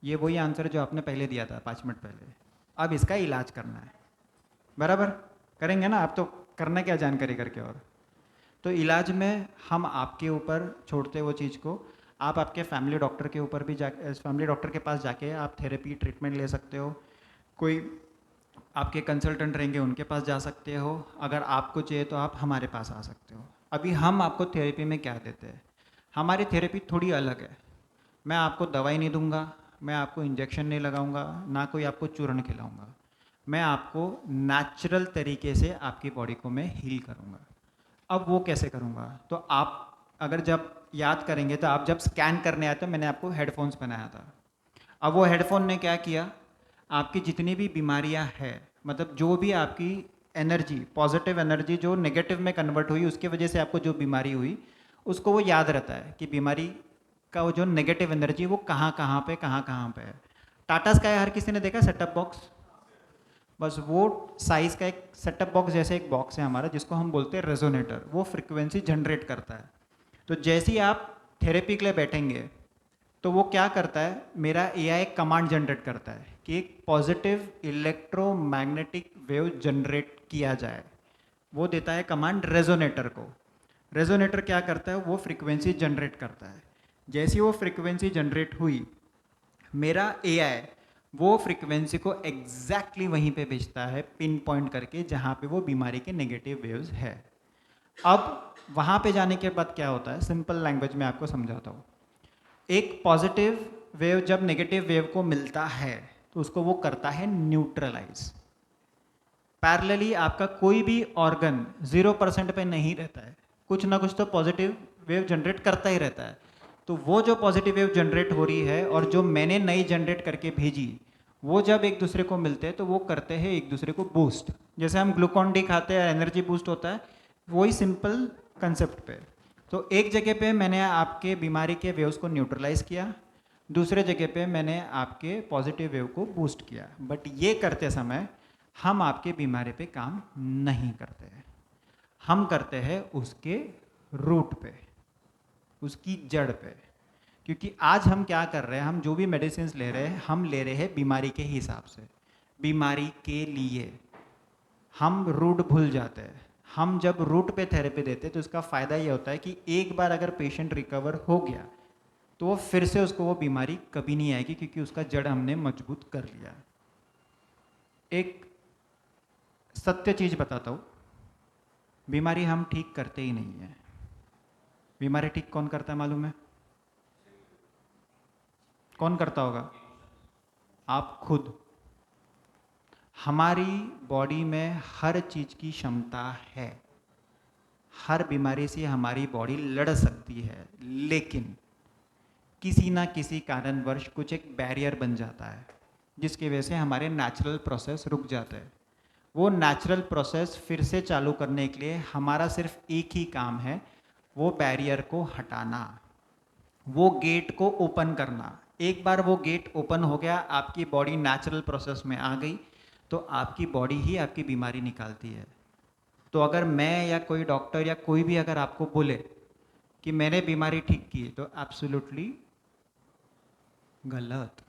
ये वही आंसर जो आपने पहले दिया था 5 मिनट पहले। अब इसका इलाज करना है, बराबर करेंगे ना? आप तो करना क्या जानकारी करके। और तो इलाज में हम आपके ऊपर छोड़ते वो चीज़ को, आप आपके फैमिली डॉक्टर के ऊपर भी जा, फैमिली डॉक्टर के पास जाके आप थेरेपी ट्रीटमेंट ले सकते हो। कोई आपके कंसल्टेंट रहेंगे उनके पास जा सकते हो। अगर आपको चाहिए तो आप हमारे पास आ सकते हो। अभी हम आपको थेरेपी में क्या देते हैं, हमारी थेरेपी थोड़ी अलग है। मैं आपको दवाई नहीं दूंगा, मैं आपको इंजेक्शन नहीं लगाऊंगा, ना कोई आपको चूर्ण खिलाऊंगा। मैं आपको नेचुरल तरीके से आपकी बॉडी को मैं हील करूंगा। अब वो कैसे करूंगा? तो आप अगर जब याद करेंगे तो आप जब स्कैन करने आए तो मैंने आपको हेडफोन्स पहनाया था। अब वो हेडफोन ने क्या किया, आपकी जितनी भी बीमारियां हैं, मतलब जो भी आपकी एनर्जी, पॉजिटिव एनर्जी जो नेगेटिव में कन्वर्ट हुई उसकी वजह से आपको जो बीमारी हुई, उसको वो याद रहता है कि बीमारी का वो जो नेगेटिव एनर्जी वो कहाँ कहाँ पे है। टाटा स्काई हर किसी ने देखा, सेटअप बॉक्स, बस वो साइज़ का एक सेटअप बॉक्स जैसे एक बॉक्स है हमारा, जिसको हम बोलते हैं रेजोनेटर। वो फ्रिक्वेंसी जनरेट करता है। तो जैसे ही आप थेरेपी के लिए बैठेंगे तो वो क्या करता है, मेरा एआई कमांड जनरेट करता है कि एक पॉजिटिव इलेक्ट्रोमैग्नेटिक वेव जनरेट किया जाए। वो देता है कमांड रेजोनेटर को। रेजोनेटर क्या करता है, वो फ्रीक्वेंसी जनरेट करता है। जैसी वो फ्रीक्वेंसी जनरेट हुई, मेरा एआई वो फ्रीक्वेंसी को एग्जैक्टली वहीं पे भेजता है, पिन पॉइंट करके जहाँ पे वो बीमारी के नेगेटिव वेव्स है। अब वहाँ पे जाने के बाद क्या होता है, सिंपल लैंग्वेज में आपको समझाता हूँ। एक पॉजिटिव वेव जब नेगेटिव वेव को मिलता है तो उसको वो करता है न्यूट्रलाइज। पैरेलली आपका कोई भी ऑर्गन 0% पे नहीं रहता है, कुछ ना कुछ तो पॉजिटिव वेव जनरेट करता ही रहता है। तो वो जो पॉजिटिव वेव जनरेट हो रही है और जो मैंने नई जनरेट करके भेजी, वो जब एक दूसरे को मिलते हैं तो वो करते हैं एक दूसरे को बूस्ट। जैसे हम ग्लूकॉन डी खाते हैं, एनर्जी बूस्ट होता है, वही सिंपल कंसेप्ट पे। तो एक जगह पे मैंने आपके बीमारी के वेव्स को न्यूट्रलाइज किया, दूसरे जगह पे मैंने आपके पॉजिटिव वेव को बूस्ट किया। बट ये करते समय हम आपके बीमारी पे काम नहीं करते हैं, हम करते हैं उसके रूट पे, उसकी जड़ पे। क्योंकि आज हम क्या कर रहे हैं, हम जो भी मेडिसिन ले रहे हैं, हम ले रहे हैं बीमारी के हिसाब से, बीमारी के लिए। हम रूट भूल जाते हैं। हम जब रूट पे थेरेपी देते हैं तो इसका फ़ायदा ये होता है कि एक बार अगर पेशेंट रिकवर हो गया तो वो फिर से उसको वो बीमारी कभी नहीं आएगी, क्योंकि उसका जड़ हमने मजबूत कर लिया। एक सत्य चीज़ बताता हूँ, बीमारी हम ठीक करते ही नहीं है। बीमारी ठीक कौन करता है मालूम है? कौन करता होगा? आप खुद। हमारी बॉडी में हर चीज़ की क्षमता है, हर बीमारी से हमारी बॉडी लड़ सकती है, लेकिन किसी ना किसी कारणवश कुछ एक बैरियर बन जाता है जिसकी वजह से हमारे नेचुरल प्रोसेस रुक जाते हैं। वो नेचुरल प्रोसेस फिर से चालू करने के लिए हमारा सिर्फ एक ही काम है, वो बैरियर को हटाना, वो गेट को ओपन करना। एक बार वो गेट ओपन हो गया, आपकी बॉडी नेचुरल प्रोसेस में आ गई, तो आपकी बॉडी ही आपकी बीमारी निकालती है। तो अगर मैं या कोई डॉक्टर या कोई भी अगर आपको बोले कि मैंने बीमारी ठीक की, तो एब्सोल्युटली गलत।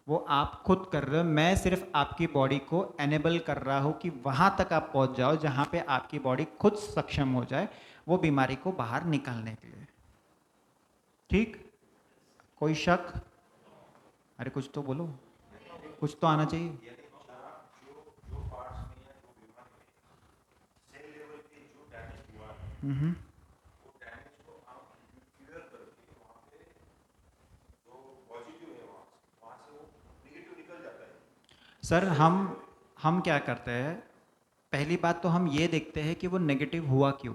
वो आप खुद कर रहे हो। मैं सिर्फ आपकी बॉडी को एनेबल कर रहा हूँ कि वहाँ तक आप पहुँच जाओ जहाँ पे आपकी बॉडी खुद सक्षम हो जाए वो बीमारी को बाहर निकालने के लिए। ठीक? कोई शक? अरे कुछ तो बोलो, कुछ तो आना चाहिए। हम्म। सर हम क्या करते हैं, पहली बात तो हम ये देखते हैं कि वो नेगेटिव हुआ क्यों,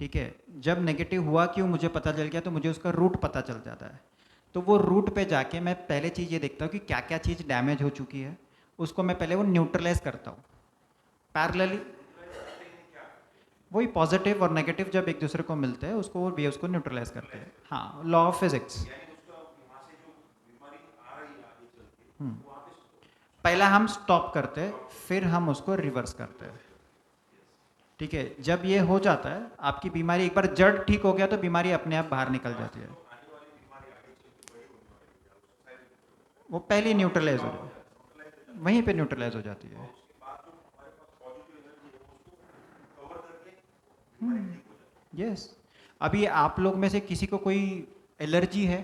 ठीक है। जब नेगेटिव हुआ क्यों मुझे पता चल गया तो मुझे उसका रूट पता चल जाता है। तो वो रूट पे जाके मैं पहले चीज़ ये देखता हूँ कि क्या क्या चीज़ डैमेज हो चुकी है, उसको मैं पहले वो न्यूट्रलाइज करता हूँ पैरेलली। वही पॉजिटिव और नेगेटिव जब एक दूसरे को मिलते हैं उसको वो उसको न्यूट्रलाइज करते हैं। हाँ, लॉ ऑफ फिजिक्स। पहला हम स्टॉप करते हैं, फिर हम उसको रिवर्स करते हैं, ठीक है। जब ये हो जाता है, आपकी बीमारी एक बार जड़ ठीक हो गया तो बीमारी अपने आप बाहर निकल जाती है, वो पहले न्यूट्रलाइज हो जाए, वहीं पे न्यूट्रलाइज हो जाती है। यस। अभी आप लोग में से किसी को कोई एलर्जी है,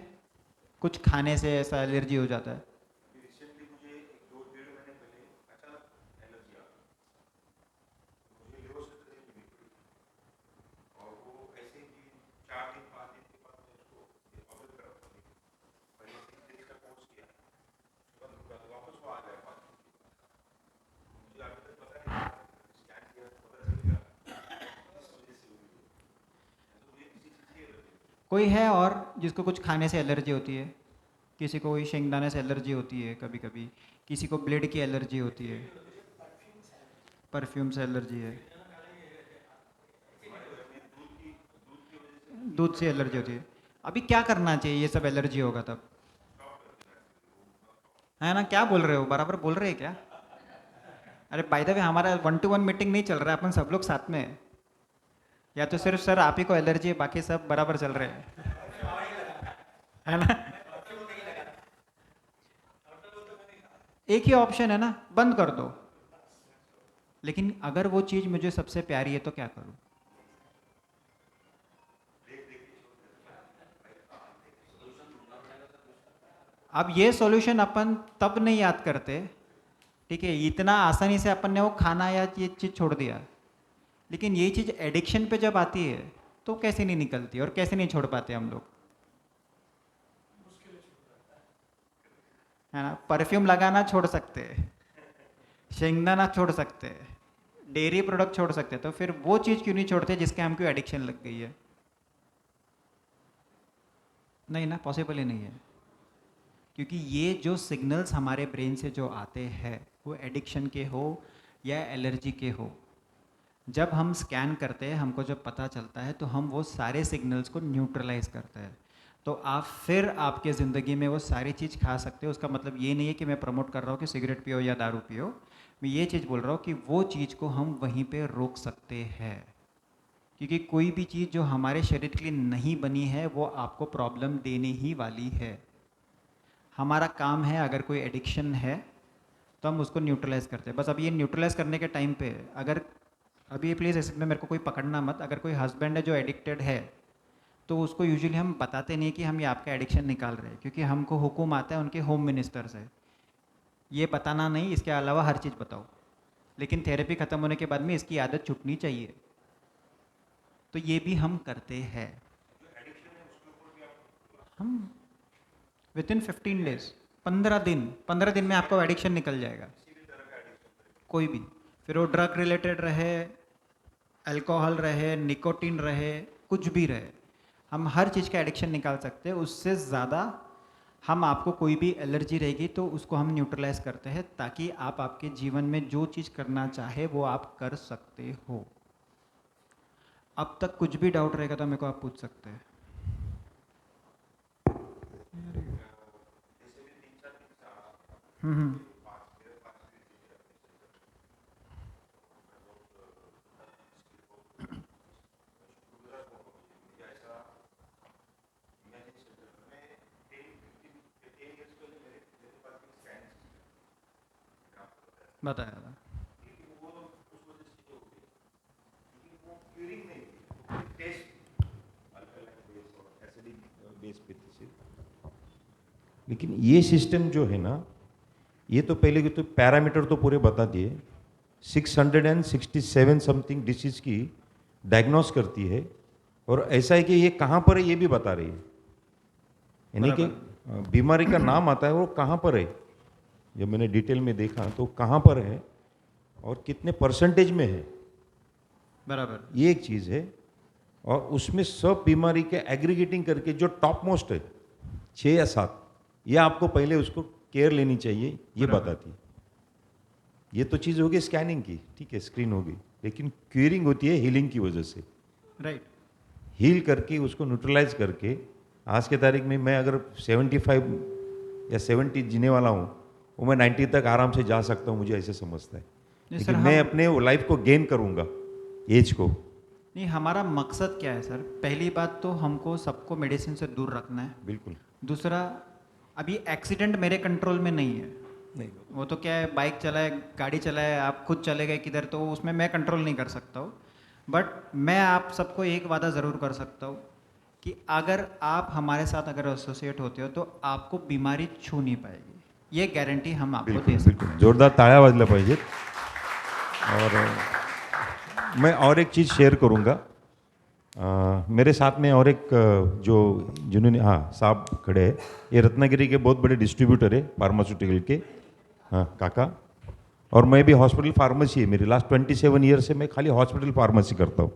कुछ खाने से ऐसा एलर्जी हो जाता है? कोई है और जिसको कुछ खाने से एलर्जी होती है? किसी को कोई शेंगदाने से एलर्जी होती है कभी कभी, किसी को ब्लेड की एलर्जी होती है, परफ्यूम से एलर्जी है, दूध से एलर्जी होती है। अभी क्या करना चाहिए ये सब एलर्जी होगा तब? है ना, क्या बोल रहे हो, बराबर बोल रहे हैं क्या? अरे बाय द वे हमारा 1-to-1 मीटिंग नहीं चल रहा है, अपन सब लोग साथ में हैं। या तो सिर्फ सर आप ही को एलर्जी है, बाकी सब बराबर चल रहे हैं, है ना। एक ही ऑप्शन है ना, बंद कर दो। लेकिन अगर वो चीज मुझे सबसे प्यारी है तो क्या करूं? अब ये सॉल्यूशन अपन तब नहीं याद करते, ठीक है, इतना आसानी से अपन ने वो खाना या ये चीज़ छोड़ दिया, लेकिन ये चीज़ एडिक्शन पे जब आती है तो कैसे नहीं निकलती और कैसे नहीं छोड़ पाते हम लोग, है ना। परफ्यूम लगाना छोड़ सकते हैं, शेंगदाना छोड़ सकते हैं, डेयरी प्रोडक्ट छोड़ सकते हैं, तो फिर वो चीज़ क्यों नहीं छोड़ते जिसके हमको एडिक्शन लग गई है? नहीं ना, पॉसिबल ही नहीं है। क्योंकि ये जो सिग्नल्स हमारे ब्रेन से जो आते हैं वो एडिक्शन के हो या एलर्जी के हो, जब हम स्कैन करते हैं हमको जब पता चलता है तो हम वो सारे सिग्नल्स को न्यूट्रलाइज करते हैं। तो आप फिर आपके ज़िंदगी में वो सारी चीज़ खा सकते हो। उसका मतलब ये नहीं है कि मैं प्रमोट कर रहा हूँ कि सिगरेट पियो या दारू पियो, मैं ये चीज़ बोल रहा हूँ कि वो चीज़ को हम वहीं पे रोक सकते हैं। क्योंकि कोई भी चीज़ जो हमारे शरीर के लिए नहीं बनी है वो आपको प्रॉब्लम देने ही वाली है। हमारा काम है, अगर कोई एडिक्शन है तो हम उसको न्यूट्रलाइज करते हैं। बस अब ये न्यूट्रलाइज करने के टाइम पे, अगर अभी प्लीज़ इसमें मेरे को कोई पकड़ना मत, अगर कोई हस्बैंड है जो एडिक्टेड है तो उसको यूजुअली हम बताते नहीं कि हम ये आपका एडिक्शन निकाल रहे हैं, क्योंकि हमको हुक्म आता है उनके होम मिनिस्टर से, ये बताना नहीं, इसके अलावा हर चीज़ बताओ। लेकिन थेरेपी ख़त्म होने के बाद में इसकी आदत छूटनी चाहिए, तो ये भी हम करते हैं। हम विद इन 15 डेज, 15 दिन में आपका एडिक्शन निकल जाएगा, कोई भी। फिर वो ड्रग रिलेटेड रहे, अल्कोहल रहे, निकोटीन रहे, कुछ भी रहे, हम हर चीज़ का एडिक्शन निकाल सकते हैं। उससे ज़्यादा हम आपको कोई भी एलर्जी रहेगी तो उसको हम न्यूट्रलाइज करते हैं, ताकि आप आपके जीवन में जो चीज़ करना चाहे वो आप कर सकते हो। अब तक कुछ भी डाउट रहेगा तो मेरे को आप पूछ सकते हैं। हम्म। बताया था। लेकिन ये सिस्टम जो है ना, ये तो पहले के तो पैरामीटर तो पूरे बता दिए, 667 समथिंग डिसीज की डायग्नोस करती है, और ऐसा है कि ये कहाँ पर है ये भी बता रही है, यानी कि बीमारी का नाम आता है वो कहाँ पर है। जब मैंने डिटेल में देखा तो कहाँ पर है और कितने परसेंटेज में है, बराबर। ये एक चीज़ है। और उसमें सब बीमारी के एग्रीगेटिंग करके जो टॉप मोस्ट है 6 या 7, ये आपको पहले उसको केयर लेनी चाहिए, ये बराबर। बताती है। ये तो चीज़ होगी स्कैनिंग की, ठीक है, स्क्रीन होगी, लेकिन क्यूरिंग होती है हीलिंग की वजह से। राइट। हील करके उसको न्यूट्रलाइज करके, आज के तारीख में मैं अगर 75 या 70 जीने वाला हूँ, वो मैं 90 तक आराम से जा सकता हूँ, मुझे ऐसे समझता है। नहीं लेकिन सर, मैं हम अपने लाइफ को गेन करूँगा, एज को। नहीं, हमारा मकसद क्या है सर? पहली बात तो हमको सबको मेडिसिन से दूर रखना है। बिल्कुल दूसरा, अभी एक्सीडेंट मेरे कंट्रोल में नहीं है। नहीं, वो तो क्या है, बाइक चलाए, गाड़ी चलाए, आप खुद चले गए किधर, तो उसमें मैं कंट्रोल नहीं कर सकता हूँ। बट मैं आप सबको एक वादा ज़रूर कर सकता हूँ कि अगर आप हमारे साथ अगर एसोसिएट होते हो तो आपको बीमारी छू नहीं पाएगी। ये गारंटी हम आपको बिल्कुल दे सकते बिल्कुल जोरदार टाळ्या वाजल्या पाहिजेत। और मैं और एक चीज़ शेयर करूँगा। मेरे साथ में और एक जो जिन्होंने, हाँ साहब खड़े हैं, ये रत्नागिरी के बहुत बड़े डिस्ट्रीब्यूटर है फार्मास्यूटिकल के, हाँ काका। और मैं भी हॉस्पिटल फार्मेसी है मेरी, लास्ट 27 ईयर से मैं खाली हॉस्पिटल फार्मेसी करता हूँ।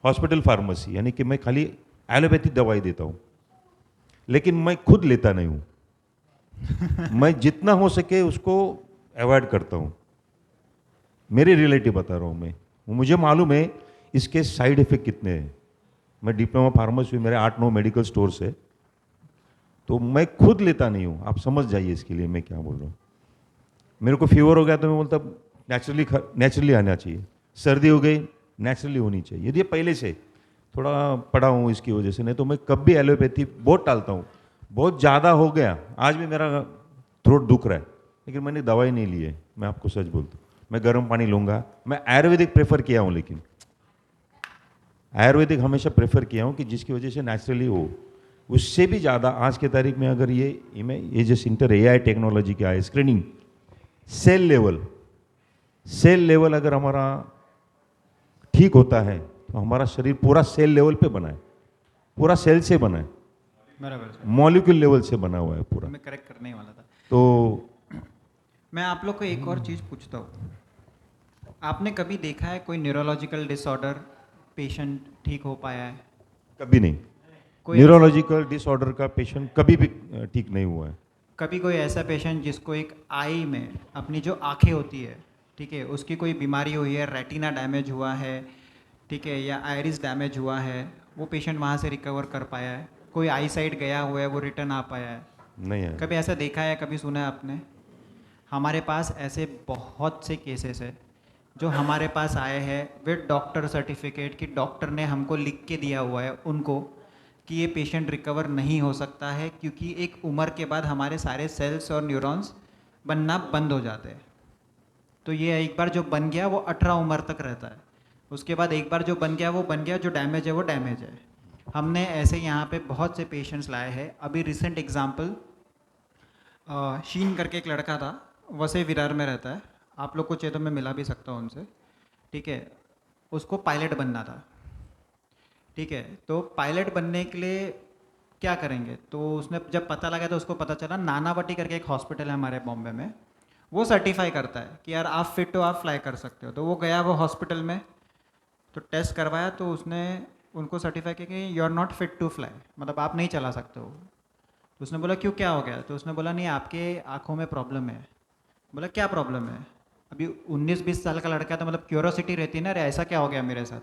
हॉस्पिटल फार्मेसी यानी कि मैं खाली एलोपैथिक दवाई देता हूँ, लेकिन मैं खुद लेता नहीं हूँ। मैं जितना हो सके उसको अवॉइड करता हूँ। मेरे रिलेटिव बता रहा हूँ मैं, मुझे मालूम है इसके साइड इफेक्ट कितने हैं। मैं डिप्लोमा फार्मेसी, मेरे 8-9 मेडिकल स्टोर्स है, तो मैं खुद लेता नहीं हूँ। आप समझ जाइए इसके लिए मैं क्या बोल रहा हूँ। मेरे को फीवर हो गया तो मैं बोलता नेचुरली आना चाहिए, सर्दी हो गई नेचुरली होनी चाहिए। यदि पहले से थोड़ा पढ़ा हूँ इसकी वजह से, नहीं तो मैं कभी एलोपैथी बहुत टालता हूँ। बहुत ज़्यादा हो गया, आज भी मेरा थ्रोट दुख रहा है, लेकिन मैंने दवाई नहीं ली है, मैं आपको सच बोलता हूँ। मैं गर्म पानी लूँगा, मैं आयुर्वेदिक प्रेफर किया हूँ, लेकिन आयुर्वेदिक हमेशा प्रेफर किया हूँ कि जिसकी वजह से नेचुरली हो। उससे भी ज़्यादा आज के तारीख में अगर ये जो इंटर AI टेक्नोलॉजी क्या है, स्क्रीनिंग सेल लेवल अगर हमारा ठीक होता है तो हमारा शरीर पूरा सेल लेवल पे बना है, पूरा सेल से बना है, बराबर सर, मॉलिक्यूल लेवल से बना हुआ है पूरा। मैं करेक्ट करने ही वाला था। तो मैं आप लोग को एक और चीज़ पूछता हूँ, आपने कभी देखा है कोई न्यूरोलॉजिकल डिसऑर्डर पेशेंट ठीक हो पाया है? कभी नहीं, कोई न्यूरोलॉजिकल डिसऑर्डर का पेशेंट कभी भी ठीक नहीं हुआ है। कभी कोई ऐसा पेशेंट जिसको एक आई में, अपनी जो आंखें होती है, ठीक है, उसकी कोई बीमारी हुई है, रेटिना डैमेज हुआ है, ठीक है, या आयरिस डैमेज हुआ है, वो पेशेंट वहाँ से रिकवर कर पाया है? कोई आई साइड गया हुआ है, वो रिटर्न आ पाया है? नहीं है। कभी ऐसा देखा है, कभी सुना है आपने? हमारे पास ऐसे बहुत से केसेस है जो हमारे पास आए हैं विद डॉक्टर सर्टिफिकेट, कि डॉक्टर ने हमको लिख के दिया हुआ है उनको कि ये पेशेंट रिकवर नहीं हो सकता है, क्योंकि एक उम्र के बाद हमारे सारे सेल्स और न्यूरॉन्स बनना बंद हो जाते हैं। तो ये एक बार जो बन गया वो 18 उम्र तक रहता है, उसके बाद एक बार जो बन गया वो बन गया, जो डैमेज है वो डैमेज है। हमने ऐसे यहाँ पे बहुत से पेशेंट्स लाए हैं। अभी रिसेंट एग्जांपल, शीन करके एक लड़का था, वसे विरार में रहता है, आप लोग को चाहिए तो मैं मिला भी सकता हूँ उनसे, ठीक है। उसको पायलट बनना था, ठीक है। तो पायलट बनने के लिए क्या करेंगे, तो उसने जब पता लगा तो उसको पता चला नानावटी करके एक हॉस्पिटल है हमारे बॉम्बे में, वो सर्टिफाई करता है कि यार आप फिट हो, आप फ्लाई कर सकते हो। तो वो गया वो हॉस्पिटल में, तो टेस्ट करवाया, तो उसने उनको सर्टिफाई किया कि you are not fit to fly, मतलब आप नहीं चला सकते हो। तो उसने बोला क्यों, क्या हो गया? तो उसने बोला नहीं, आपके आँखों में प्रॉब्लम है। बोला क्या प्रॉब्लम है? अभी 19-20 साल का लड़का, तो मतलब क्यूरोसिटी रहती है ना, अरे ऐसा क्या हो गया मेरे साथ।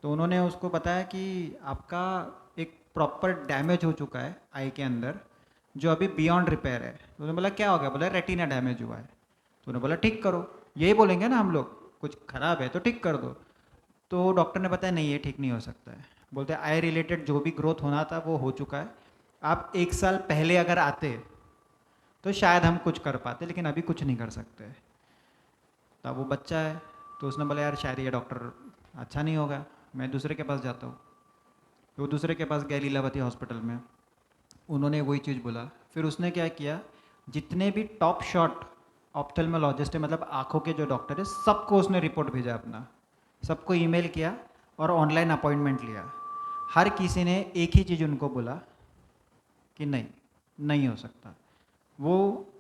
तो उन्होंने उसको बताया कि आपका एक प्रॉपर डैमेज हो चुका है आई के अंदर, जो अभी बियॉन्ड रिपेयर है। तो उन्होंने बोला क्या हो गया? बोला रेटिना डैमेज हुआ है। तो उन्होंने बोला ठीक करो, यही बोलेंगे ना हम लोग, कुछ खराब है तो ठीक कर दो। तो डॉक्टर ने बताया नहीं, ये ठीक नहीं हो सकता है। बोलते आई रिलेटेड जो भी ग्रोथ होना था वो हो चुका है, आप 1 साल पहले अगर आते तो शायद हम कुछ कर पाते, लेकिन अभी कुछ नहीं कर सकते। तब वो बच्चा है, तो उसने बोला यार शायद ये डॉक्टर अच्छा नहीं होगा, मैं दूसरे के पास जाता हूँ। तो वो दूसरे के पास गया, लीलावती हॉस्पिटल में, उन्होंने वही चीज़ बोला। फिर उसने क्या किया, जितने भी टॉप शॉट ऑप्थेल्मोलॉजिस्ट है, मतलब आँखों के जो डॉक्टर है, सबको उसने रिपोर्ट भेजा अपना, सबको ईमेल किया और ऑनलाइन अपॉइंटमेंट लिया। हर किसी ने एक ही चीज़ उनको बोला कि नहीं, नहीं हो सकता। वो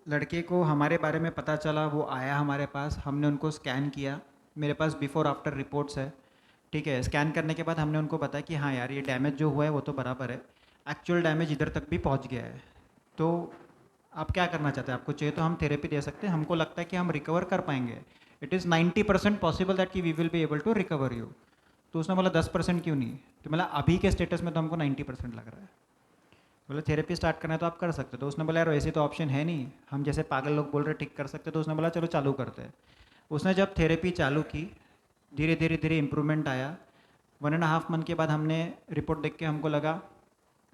लड़के को हमारे बारे में पता चला, वो आया हमारे पास, हमने उनको स्कैन किया, मेरे पास बिफोर आफ्टर रिपोर्ट्स है, ठीक है। स्कैन करने के बाद हमने उनको बताया कि हाँ यार ये डैमेज जो हुआ है वो तो बराबर है, एक्चुअल डैमेज इधर तक भी पहुंच गया है, तो आप क्या करना चाहते हैं, आपको चाहिए तो हम थेरेपी दे सकते हैं, हमको लगता है कि हम रिकवर कर पाएंगे, इट इज़ 90% पॉसिबल दैट कि we will be able to recover you. तो उसने बोला 10% क्यों नहीं, तो बोला अभी के स्टेटस में तो हमको 90% लग रहा है। बोले थेरेपी स्टार्ट करना है तो आप कर सकते हो, तो उसने बोला यार वैसे तो ऑप्शन है नहीं, हम जैसे पागल लोग बोल रहे ठीक कर सकते, तो उसने बोला चलो चालू करते हैं। उसने जब थेरेपी चालू की, धीरे धीरे धीरे इम्प्रूवमेंट आया। 1.5 मंथ के बाद हमने रिपोर्ट देख के हमको लगा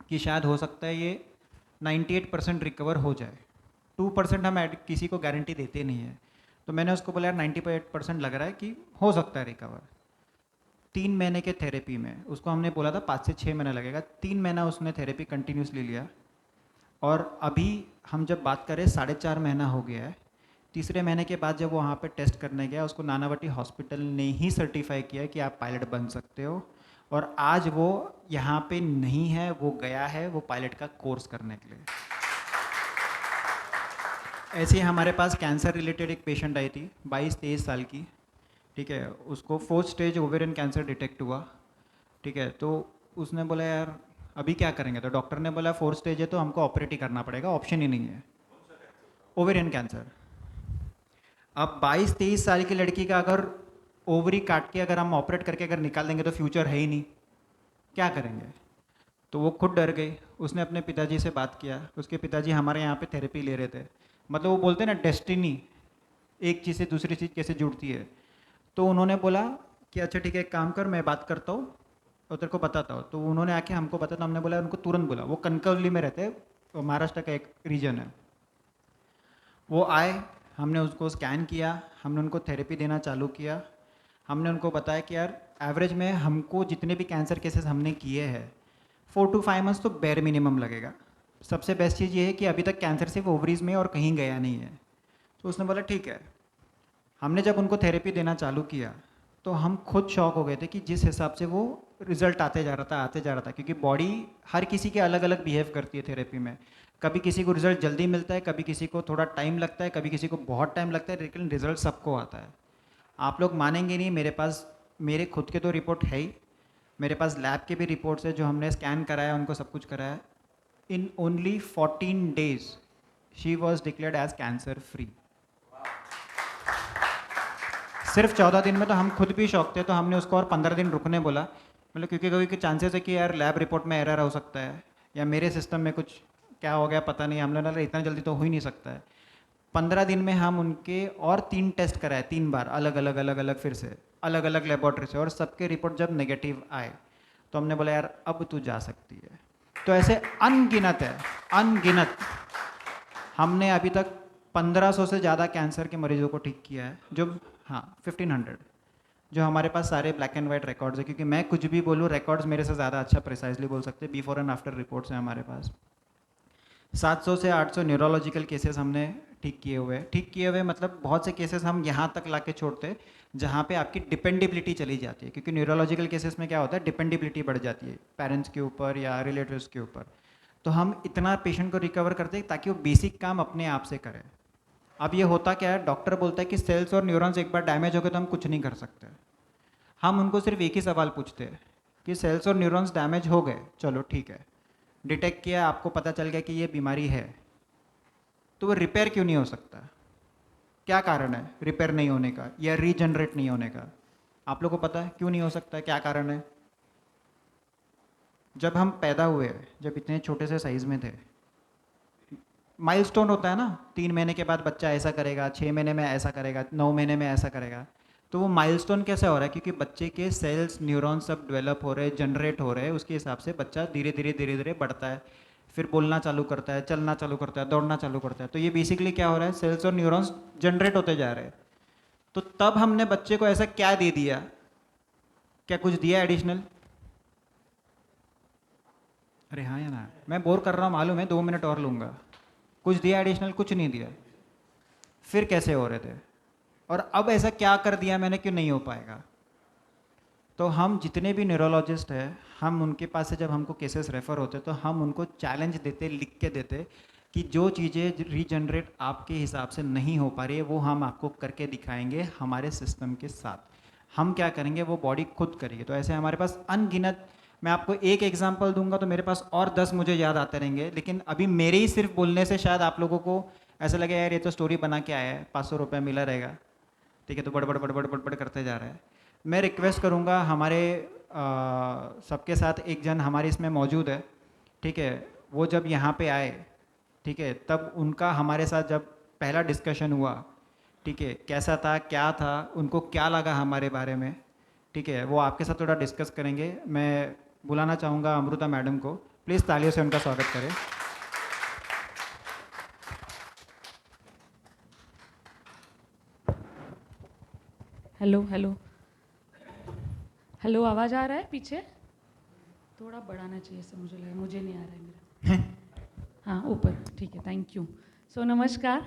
कि शायद हो सकता है ये 98% रिकवर हो जाए। 2% हम किसी को गारंटी देते नहीं है, तो मैंने उसको बोला यार 98% लग रहा है कि हो सकता है रिकवर। 3 महीने के थेरेपी में उसको हमने बोला था 5 से 6 महीना लगेगा, 3 महीना उसने थेरेपी कंटिन्यूसली लिया, और अभी हम जब बात करें 4.5 महीना हो गया है। तीसरे महीने के बाद जब वो वहाँ पे टेस्ट करने गया, उसको नानावटी हॉस्पिटल ने ही सर्टिफाई किया कि आप पायलट बन सकते हो, और आज वो यहाँ पे नहीं है, वो गया है वो पायलट का कोर्स करने के लिए। ऐसे ही हमारे पास कैंसर रिलेटेड एक पेशेंट आई थी 22-23 साल की, ठीक है, उसको 4th stage ovarian cancer detect हुआ, ठीक है। तो उसने बोला यार अभी क्या करेंगे, तो डॉक्टर ने बोला 4th स्टेज है तो हमको ऑपरेट ही करना पड़ेगा, ऑप्शन ही नहीं है, ओवेरियन कैंसर। अब 22-23 साल की लड़की का अगर ओवरी काट के अगर हम ऑपरेट करके अगर निकाल देंगे तो फ्यूचर है ही नहीं, क्या करेंगे। तो वो खुद डर गई, उसने अपने पिताजी से बात किया, उसके पिताजी हमारे यहाँ पे थेरेपी ले रहे थे, मतलब वो बोलते हैं ना डेस्टिनी, एक चीज़ से दूसरी चीज़ कैसे जुड़ती है। तो उन्होंने बोला कि अच्छा ठीक है एक काम कर, मैं बात करता हूँ और तेरे को बताता हूँ। तो उन्होंने आके हमको बताया, तो हमने बोला उनको तुरंत बोला, वो कनकवली में रहते हैं, वो महाराष्ट्र का एक रीजन है। वो आए, हमने उसको स्कैन किया, हमने उनको थेरेपी देना चालू किया, हमने उनको बताया कि यार एवरेज में हमको जितने भी कैंसर केसेस हमने किए हैं 4 to 5 मंथ्स तो बेर मिनिमम लगेगा। सबसे बेस्ट चीज़ ये है कि अभी तक कैंसर सिर्फ ओवरीज में और कहीं गया नहीं है। तो उसने बोला ठीक है। हमने जब उनको थेरेपी देना चालू किया तो हम खुद शॉक हो गए थे कि जिस हिसाब से वो रिजल्ट आते जा रहा था आते जा रहा था, क्योंकि बॉडी हर किसी के अलग अलग बिहेव करती है थेरेपी में। कभी किसी को रिजल्ट जल्दी मिलता है, कभी किसी को थोड़ा टाइम लगता है, कभी किसी को बहुत टाइम लगता है, लेकिन रिजल्ट सबको आता है। आप लोग मानेंगे नहीं, मेरे पास मेरे खुद के तो रिपोर्ट है ही, मेरे पास लैब के भी रिपोर्ट्स है जो हमने स्कैन कराया, उनको सब कुछ कराया। In only 14 days she was declared as cancer free. सिर्फ 14 दिन में, तो हम खुद भी शौक थे, तो हमने उसको और 15 दिन रुकने बोला, मतलब क्योंकि कभी के चांसेस है कि यार लैब रिपोर्ट में एरर हो सकता है या मेरे सिस्टम में कुछ क्या हो गया पता नहीं, हम लोगों ने इतना जल्दी तो हो ही नहीं सकता है। 15 दिन में हम उनके और 3 टेस्ट कराए, 3 बार अलग अलग फिर से अलग अलग लेबॉर्ट्री से, और सबके रिपोर्ट जब नेगेटिव आए तो हमने बोला यार अब तू जा सकती है। तो ऐसे अनगिनत है, अनगिनत हमने अभी तक 1500 से ज़्यादा कैंसर के मरीजों को ठीक किया है, जो हाँ 1500, जो हमारे पास सारे ब्लैक एंड वाइट रिकॉर्ड्स है, क्योंकि मैं कुछ भी बोलूँ रिकॉर्ड्स मेरे से ज़्यादा अच्छा प्रिसाइजली बोल सकते हैं। बिफोर एंड आफ्टर रिपोर्ट्स हैं हमारे पास। 700 से 800 न्यूरोलॉजिकल केसेस हमने ठीक किए हुए मतलब बहुत से केसेस हम यहाँ तक ला के छोड़ते जहाँ पे आपकी डिपेंडेबिलिटी चली जाती है, क्योंकि न्यूरोलॉजिकल केसेस में क्या होता है, डिपेंडेबिलिटी बढ़ जाती है पेरेंट्स के ऊपर या रिलेटिव्स के ऊपर। तो हम इतना पेशेंट को रिकवर करते हैं ताकि वो बेसिक काम अपने आप से करे। अब ये होता क्या है, डॉक्टर बोलता है कि सेल्स और न्यूरॉन्स एक बार डैमेज हो गए तो हम कुछ नहीं कर सकते। हम उनको सिर्फ एक ही सवाल पूछते हैं कि सेल्स और न्यूरॉन्स डैमेज हो गए, चलो ठीक है, डिटेक्ट किया, आपको पता चल गया कि ये बीमारी है, तो वो रिपेयर क्यों नहीं हो सकता, क्या कारण है रिपेयर नहीं होने का या रीजनरेट नहीं होने का? आप लोगों को पता है क्यों नहीं हो सकता है, क्या कारण है? जब हम पैदा हुए, जब इतने छोटे से साइज में थे, माइलस्टोन होता है ना, 3 महीने के बाद बच्चा ऐसा करेगा, 6 महीने में ऐसा करेगा, 9 महीने में ऐसा करेगा। तो वो माइलस्टोन कैसे हो रहा है, क्योंकि बच्चे के सेल्स न्यूरॉन सब डेवलप हो रहे हैं, जनरेट हो रहे हैं, उसके हिसाब से बच्चा धीरे धीरे बढ़ता है, फिर बोलना चालू करता है, चलना चालू करता है, दौड़ना चालू करता है। तो ये बेसिकली क्या हो रहा है, सेल्स और न्यूरॉन्स जनरेट होते जा रहे हैं। तो तब हमने बच्चे को ऐसा क्या दे दिया, क्या कुछ दिया एडिशनल? अरे हाँ या ना, मैं बोर कर रहा हूँ मालूम है, 2 मिनट और लूँगा। कुछ दिया एडिशनल? कुछ नहीं दिया। फिर कैसे हो रहे थे? और अब ऐसा क्या कर दिया मैंने क्यों नहीं हो पाएगा? तो हम जितने भी न्यूरोलॉजिस्ट हैं, हम उनके पास से जब हमको केसेस रेफर होते तो हम उनको चैलेंज देते, लिख के देते कि जो चीज़ें रीजनरेट आपके हिसाब से नहीं हो पा रही है वो हम आपको करके दिखाएंगे हमारे सिस्टम के साथ। हम क्या करेंगे वो बॉडी खुद करेगी। तो ऐसे हमारे पास अनगिनत, मैं आपको एक एग्जांपल दूंगा तो मेरे पास और 10 मुझे याद आते रहेंगे, लेकिन अभी मेरे ही सिर्फ बोलने से शायद आप लोगों को ऐसा लगे यार ये तो स्टोरी बना के आया है, 500 रुपये मिला रहेगा, ठीक है, तो बड़बड़ बड़बड़ बड़बड़ करते जा रहा है। मैं रिक्वेस्ट करूँगा हमारे सबके साथ एक जन हमारे इसमें मौजूद है, ठीक है, वो जब यहाँ पे आए, ठीक है, तब उनका हमारे साथ जब पहला डिस्कशन हुआ, ठीक है, कैसा था, क्या था, उनको क्या लगा हमारे बारे में, ठीक है, वो आपके साथ थोड़ा डिस्कस करेंगे। मैं बुलाना चाहूँगा अमृता मैडम को, प्लीज़ तालियों से उनका स्वागत करें। हेलो हेलो हेलो, आवाज़ आ रहा है पीछे? थोड़ा बढ़ाना चाहिए से मुझे लगा, मुझे नहीं आ रहा है मेरा। हाँ ऊपर, ठीक है, थैंक यू। सो नमस्कार।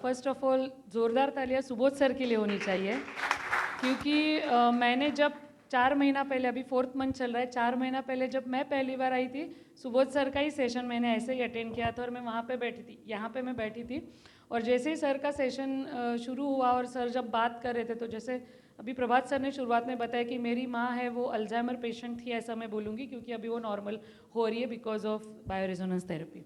फर्स्ट ऑफ ऑल ज़ोरदार तालियां सुबोध सर के लिए होनी चाहिए, क्योंकि मैंने जब 4 महीना पहले, अभी 4th मंथ चल रहा है, 4 महीना पहले जब मैं पहली बार आई थी, सुबोध सर का ही सेशन मैंने ऐसे ही अटेंड किया था और मैं वहाँ पे बैठी थी, यहाँ पे मैं बैठी थी, और जैसे ही सर का सेशन शुरू हुआ और सर जब बात कर रहे थे, तो जैसे अभी प्रभात सर ने शुरुआत में बताया कि मेरी माँ है वो अल्जाइमर पेशेंट थी, ऐसा मैं बोलूँगी, क्योंकि अभी वो नॉर्मल हो रही है because of bio resonance therapy.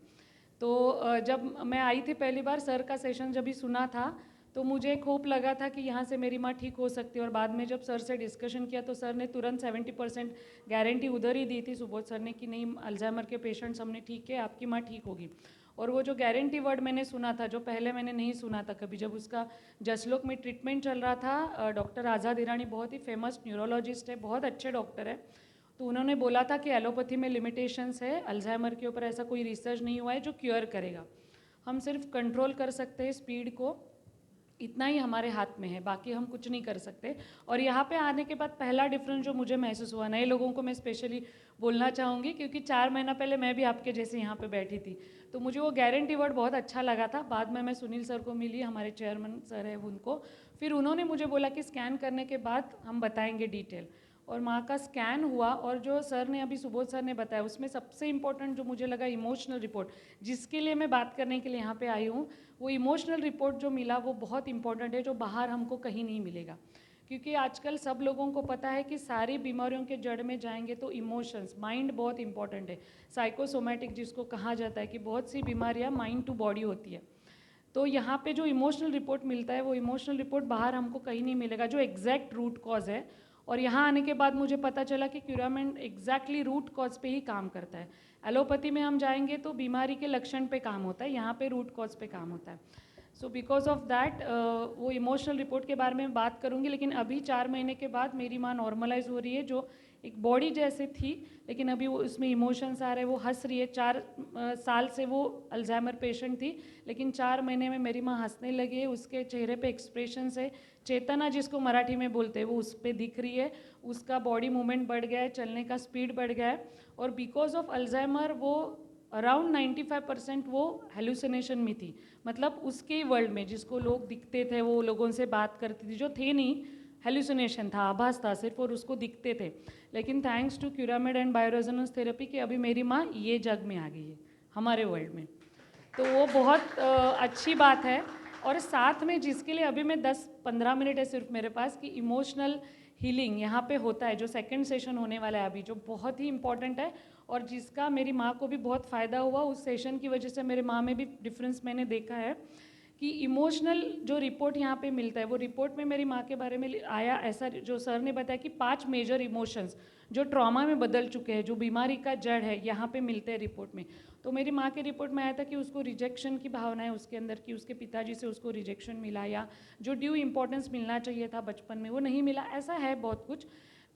तो जब मैं आई थी पहली बार, सर का सेशन जब भी सुना था तो मुझे एक होप लगा था कि यहाँ से मेरी माँ ठीक हो सकती है, और बाद में जब सर से डिस्कशन किया तो सर ने तुरंत 70% गारंटी उधर ही दी थी सुबोध सर ने कि नहीं, अल्जाइमर के पेशेंट्स हमने ठीक है, आपकी माँ ठीक होगी। और वो जो गारंटी वर्ड मैंने सुना था, जो पहले मैंने नहीं सुना था कभी, जब उसका जसलोक में ट्रीटमेंट चल रहा था, डॉक्टर आज़ाद ईरानी बहुत ही फेमस न्यूरोलॉजिस्ट है, बहुत अच्छे डॉक्टर है, तो उन्होंने बोला था कि एलोपैथी में लिमिटेशंस है, अल्जाइमर के ऊपर ऐसा कोई रिसर्च नहीं हुआ है जो क्योर करेगा, हम सिर्फ कंट्रोल कर सकते हैं स्पीड को, इतना ही हमारे हाथ में है, बाकी हम कुछ नहीं कर सकते। और यहाँ पे आने के बाद पहला डिफरेंस जो मुझे महसूस हुआ, नए लोगों को मैं स्पेशली बोलना चाहूँगी, क्योंकि 4 महीना पहले मैं भी आपके जैसे यहाँ पे बैठी थी, तो मुझे वो गारंटी वर्ड बहुत अच्छा लगा था। बाद में मैं सुनील सर को मिली, हमारे चेयरमैन सर है उनको, फिर उन्होंने मुझे बोला कि स्कैन करने के बाद हम बताएंगे डिटेल, और माँ का स्कैन हुआ, और जो सर ने अभी सुबोध सर ने बताया उसमें सबसे इम्पोर्टेंट जो मुझे लगा, इमोशनल रिपोर्ट, जिसके लिए मैं बात करने के लिए यहाँ पे आई हूँ, वो इमोशनल रिपोर्ट जो मिला वो बहुत इंपॉर्टेंट है, जो बाहर हमको कहीं नहीं मिलेगा। क्योंकि आजकल सब लोगों को पता है कि सारी बीमारियों के जड़ में जाएंगे तो इमोशंस, माइंड बहुत इंपॉर्टेंट है, साइकोसोमैटिक जिसको कहा जाता है, कि बहुत सी बीमारियाँ माइंड टू बॉडी होती है। तो यहाँ पे जो इमोशनल रिपोर्ट मिलता है, वो इमोशनल रिपोर्ट बाहर हमको कहीं नहीं मिलेगा, जो एग्जैक्ट रूट कॉज है। और यहाँ आने के बाद मुझे पता चला कि क्यूरामेंट एग्जैक्टली रूट कॉज पे ही काम करता है। एलोपैथी में हम जाएंगे तो बीमारी के लक्षण पे काम होता है, यहाँ पे रूट कॉज पे काम होता है। सो बिकॉज ऑफ दैट वो इमोशनल रिपोर्ट के बारे में बात करूँगी, लेकिन अभी 4 महीने के बाद मेरी माँ नॉर्मलाइज हो रही है, जो एक बॉडी जैसे थी, लेकिन अभी वो उसमें इमोशंस आ रहे हैं, वो हंस रही है। 4 साल से वो अल्जाइमर पेशेंट थी, लेकिन 4 महीने में मेरी माँ हंसने लगी है, उसके चेहरे पे एक्सप्रेशंस है, चेतना जिसको मराठी में बोलते हैं वो उस पर दिख रही है, उसका बॉडी मूवमेंट बढ़ गया है, चलने का स्पीड बढ़ गया है। और बिकॉज ऑफ अल्जाइमर वो अराउंड 95% वो हेलुसिनेशन में थी, मतलब उसके वर्ल्ड में जिसको लोग दिखते थे, वो लोगों से बात करती थी, जो थे नहीं, हेलुसिनेशन था, आभास था सिर्फ, और उसको दिखते थे। लेकिन थैंक्स टू क्यूरामेड एंड बायोरेजोनेंस थेरेपी कि अभी मेरी माँ ये जग में आ गई है, हमारे वर्ल्ड में, तो वो बहुत अच्छी बात है। और साथ में जिसके लिए अभी मैं 10-15 मिनट है सिर्फ मेरे पास, कि इमोशनल हीलिंग यहाँ पे होता है, जो सेकंड सेशन होने वाला है अभी, जो बहुत ही इंपॉर्टेंट है, और जिसका मेरी माँ को भी बहुत फ़ायदा हुआ। उस सेशन की वजह से मेरे माँ में भी डिफरेंस मैंने देखा है, कि इमोशनल जो रिपोर्ट यहाँ पे मिलता है, वो रिपोर्ट में मेरी माँ के बारे में आया ऐसा, जो सर ने बताया कि 5 मेजर इमोशंस जो ट्रॉमा में बदल चुके हैं, जो बीमारी का जड़ है, यहाँ पे मिलते हैं रिपोर्ट में। तो मेरी माँ के रिपोर्ट में आया था कि उसको रिजेक्शन की भावना है उसके अंदर, कि उसके पिताजी से उसको रिजेक्शन मिला, या जो ड्यू इम्पोर्टेंस मिलना चाहिए था बचपन में वो नहीं मिला, ऐसा है बहुत कुछ।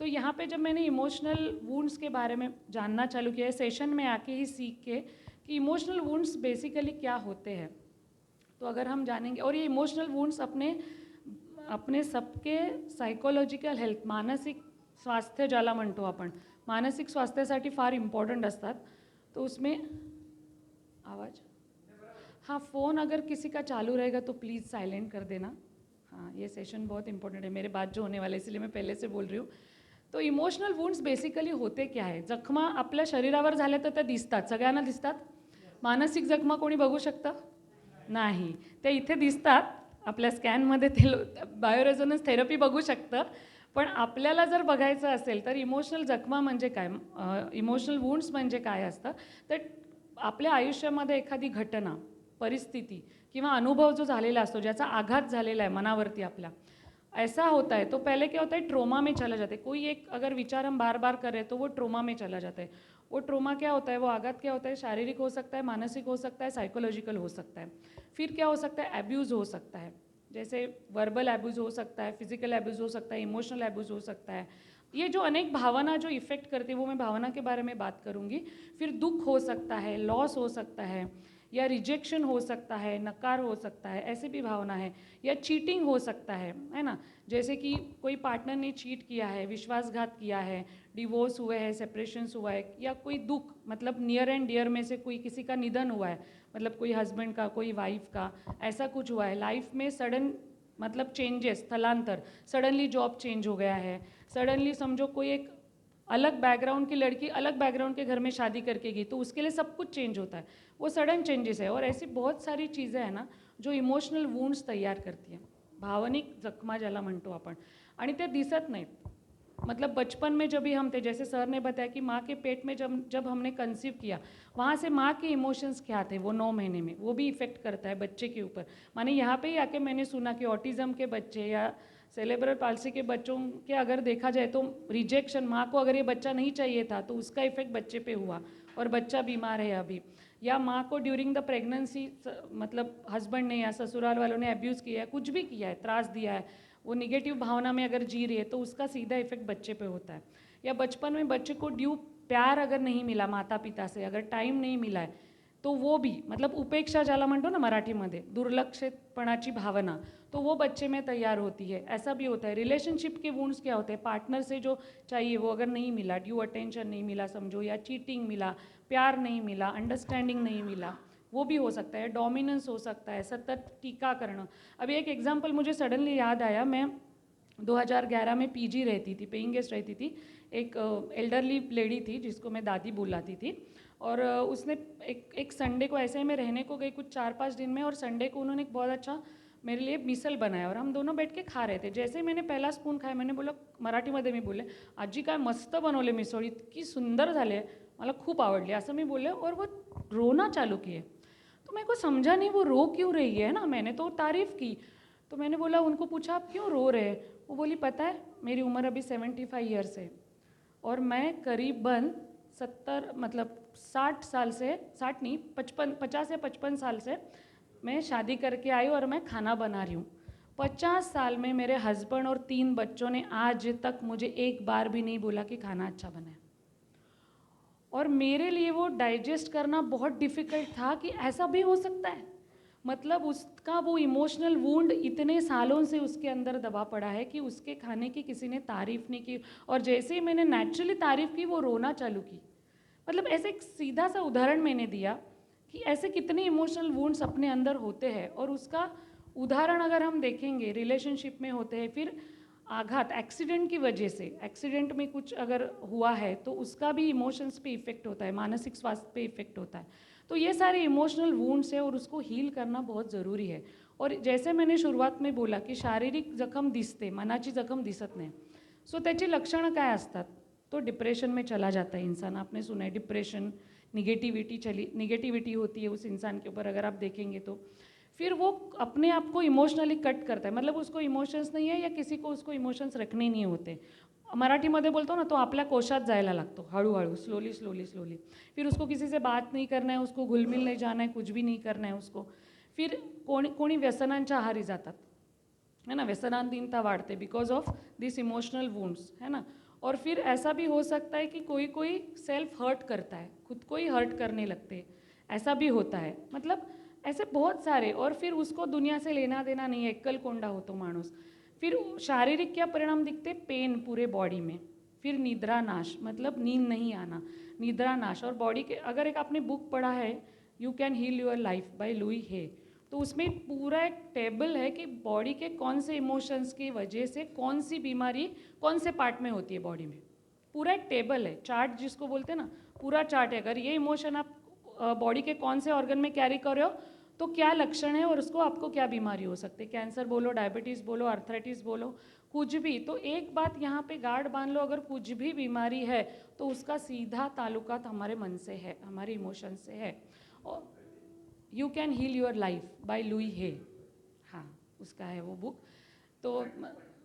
तो यहाँ पे जब मैंने इमोशनल वुंड्स के बारे में जानना चालू किया है, सेशन में आके ही सीख के, कि इमोशनल वुंड्स बेसिकली क्या होते हैं, तो अगर हम जानेंगे, और ये इमोशनल वुंड्स अपने सबके सायकोलॉजिकल हेल्थ, मानसिक स्वास्थ्य ज्याला म्हणतो आपण, मानसिक स्वास्थ्यासाठी फार इम्पॉर्टंट असतात। तो उसमें आवाज़, हाँ, फ़ोन अगर किसी का चालू रहेगा तो प्लीज़ साइलेंट कर देना। हाँ, ये सेशन बहुत इंपॉर्टंट है, मेरे बाद जो होने वाले, इसलिए मैं पहले से बोल रही हूँ। तो इमोशनल वुंड्स बेसिकली होते क्या आहे, जखमा आपल्या शरीरावर झाल्या तर त्या दिसतात, सगळ्यांना दिसतात, मानसिक जखमा कोणी बघू शकतं? नाही. ते इथे दिसतात आपल्या स्कॅनमध्ये, ते बायोरेझोनन्स थेरपी बघू शकतं. पण आपल्याला जर बघायचं असेल तर इमोशनल जखमा म्हणजे काय, इमोशनल वुंड्स म्हणजे काय असतं, तर आपल्या आयुष्यामध्ये एखादी घटना, परिस्थिती किंवा अनुभव जो झालेला असतो, ज्याचा आघात झालेला आहे मनावरती आपल्या, ऐसा होता है तो पहले क्या होता है, ट्रोमा में चला जाता है. कोई एक अगर विचार हम बार बार कर रहे हैं तो वो ट्रोमा में चला जाता है. वो ट्रोमा क्या होता है, वो आघात क्या होता है, शारीरिक हो सकता है, मानसिक हो सकता है, साइकोलॉजिकल हो सकता है. फिर क्या हो सकता है, एब्यूज़ हो सकता है, जैसे वर्बल एब्यूज़ हो सकता है, फिजिकल एब्यूज़ हो सकता है, इमोशनल एब्यूज़ हो सकता है. ये जो अनेक भावना जो इफ़ेक्ट करती है वो मैं भावना के बारे में बात करूँगी. फिर दुख हो सकता है, लॉस हो सकता है, या रिजेक्शन हो सकता है, नकार हो सकता है, ऐसे भी भावना है. या चीटिंग हो सकता है ना, जैसे कि कोई पार्टनर ने चीट किया है, विश्वासघात किया है, डिवोर्स हुए हैं, सेपरेशंस हुआ है, या कोई दुख मतलब नियर एंड डियर में से कोई किसी का निधन हुआ है, मतलब कोई हस्बैंड का, कोई वाइफ का, ऐसा कुछ हुआ है. लाइफ में सडन मतलब चेंजेस, स्थलांतर, सडनली जॉब चेंज हो गया है, सडनली समझो कोई एक अलग बैकग्राउंड की लड़की अलग बैकग्राउंड के घर में शादी करके गई, तो उसके लिए सब कुछ चेंज होता है, वो सडन चेंजेस है. और ऐसी बहुत सारी चीज़ें हैं ना जो इमोशनल वुंड्स तयार करती हैं, भावनिक जखमा ज्याला म्हणतो आपण, आणि ते दिसत नाहीत. मतलब बचपन में जब भी हम थे, जैसे सर ने बताया कि माँ के पेट में जब जब हमने कंसीव किया, वहाँ से माँ के इमोशंस क्या थे वो 9 महीने में, वो भी इफ़ेक्ट करता है बच्चे के ऊपर. माने यहाँ पे ही आके मैंने सुना कि ऑटिज़म के बच्चे या सेरेब्रल पाल्सी के बच्चों के अगर देखा जाए तो रिजेक्शन, माँ को अगर ये बच्चा नहीं चाहिए था तो उसका इफेक्ट बच्चे पे हुआ और बच्चा बीमार है अभी. या माँ को ड्यूरिंग द प्रेगनेंसी मतलब हस्बैंड ने या ससुराल वालों ने अब्यूज़ किया है, कुछ भी किया है, त्रास दिया है, वो निगेटिव भावना में अगर जी रही है तो उसका सीधा इफेक्ट बच्चे पे होता है. या बचपन में बच्चे को ड्यू प्यार अगर नहीं मिला माता पिता से, अगर टाइम नहीं मिला है, तो वो भी मतलब उपेक्षा ज्याला म्हणतो ना मराठीमध्ये, दुर्लक्षितपणाची भावना, तो वो बच्चे में तैयार होती है. ऐसा भी होता है. रिलेशनशिप के वुंड्स क्या होते हैं, पार्टनर से जो चाहिए वो अगर नहीं मिला, ड्यू अटेंशन नहीं मिला समझो, या चीटिंग मिला, प्यार नहीं मिला, अंडरस्टैंडिंग नहीं मिला, वो भी हो सकता है. डोमिनेंस हो सकता है, सतत टीका करना. अभी एक एग्जाम्पल मुझे सडनली याद आया. मैं 2011 में पीजी रहती थी, पेइंग गेस्ट रहती थी. एक एल्डरली लेडी थी जिसको मैं दादी बुलाती थी, और उसने एक संडे को ऐसे ही मैं रहने को गई कुछ 4-5 दिन में, और संडे को उन्होंने एक बहुत अच्छा मेरे लिए मिसल बनाया और हम दोनों बैठ के खा रहे थे. जैसे ही मैंने पहला स्पून खाया, मैंने बोला मराठीमध्ये, मी बोलले आजी काय मस्त बनवले मिसळ, इतकी सुंदर झाले, मला खूप आवडली असं मी बोलले. और वो रोना चालू किए. तो मेरे को समझा नहीं वो रो क्यों रही है ना, मैंने तो तारीफ़ की. तो मैंने बोला, उनको पूछा आप क्यों रो रहे हैं. वो बोली पता है मेरी उम्र अभी 75 ईयर्स है और मैं करीबन 70 मतलब 60 साल से, 60 नहीं 50 या 55 साल से मैं शादी करके आई और मैं खाना बना रही हूँ. 50 साल में मेरे हस्बैंड और 3 बच्चों ने आज तक मुझे एक बार भी नहीं बोला कि खाना अच्छा बना है. और मेरे लिए वो डाइजेस्ट करना बहुत डिफ़िकल्ट था कि ऐसा भी हो सकता है. मतलब उसका वो इमोशनल वुंड इतने सालों से उसके अंदर दबा पड़ा है कि उसके खाने की किसी ने तारीफ़ नहीं की, और जैसे ही मैंने नेचुरली तारीफ़ की वो रोना चालू की. मतलब ऐसे एक सीधा सा उदाहरण मैंने दिया कि ऐसे कितने इमोशनल वुंड्स अपने अंदर होते हैं, और उसका उदाहरण अगर हम देखेंगे रिलेशनशिप में होते हैं. फिर आघात, एक्सीडेंट की वजह से, एक्सीडेंट में कुछ अगर हुआ है तो उसका भी इमोशंस पे इफ़ेक्ट होता है, मानसिक स्वास्थ्य पे इफ़ेक्ट होता है. तो ये सारे इमोशनल वुंड्स है और उसको हील करना बहुत ज़रूरी है. और जैसे मैंने शुरुआत में बोला की शारीरिक जखम दिसते, मनाची जखम दिसत नाही. सो त्याची लक्षणं काय असतात, तो डिप्रेशन में चला जाता है इंसान. आपने सुना है डिप्रेशन, निगेटिविटी होती है उस इंसान के ऊपर अगर आप देखेंगे तो. फिर वो अपने आप को इमोशनली कट करता है, मतलब उसको इमोशंस नहीं है या किसी को उसको इमोशंस रखने नहीं होते. मराठीमध्ये बोलतो ना, तो आपल्या कोशात जायला लागतो हळूहळू, स्लोली स्लोली स्लोली. फिर उसको किसी से बात नहीं करना है, उसको घुलमिल नहीं जाना है, कुछ भी नहीं करना है उसको. फिर कोणी व्यसनांच्या आहारी जातात है ना, व्यसनाधीनता वाढते because of this emotional wounds है ना. और फिर ऐसा भी हो सकता है कि कोई सेल्फ हर्ट करता है, खुद को ही हर्ट करने लगते, ऐसा भी होता है. मतलब ऐसे बहुत सारे. और फिर उसको दुनिया से लेना देना नहीं है, एकल कोंडा होतो माणूस. फिर शारीरिक क्या परिणाम दिखते, पेन पूरे बॉडी में. फिर निद्रा नाश, मतलब नींद नहीं आना, निद्रा नाश. और बॉडी के अगर एक आपने बुक पढ़ा है you can heal your life by Louise Hay, तो उसमें पूरा एक टेबल है कि बॉडी के कौन से इमोशंस की वजह से कौन सी बीमारी कौन से पार्ट में होती है बॉडी में. पूरा एक टेबल है, चार्ट जिसको बोलते हैं ना, पूरा चार्ट है. अगर ये इमोशन आप बॉडी के कौन से ऑर्गन में कैरी कर रहे हो, तो क्या लक्षण है और उसको आपको क्या बीमारी हो सकती है। कैंसर बोलो, डायबिटीज़ बोलो, आर्थराइटिस बोलो, कुछ भी। तो एक बात यहाँ पे गार्ड बांध लो, अगर कुछ भी बीमारी है तो उसका सीधा ताल्लुकात हमारे मन से है, हमारे इमोशन से है। और you can heal your life by Louise Hay, हां उसका आहे वो बुक. तो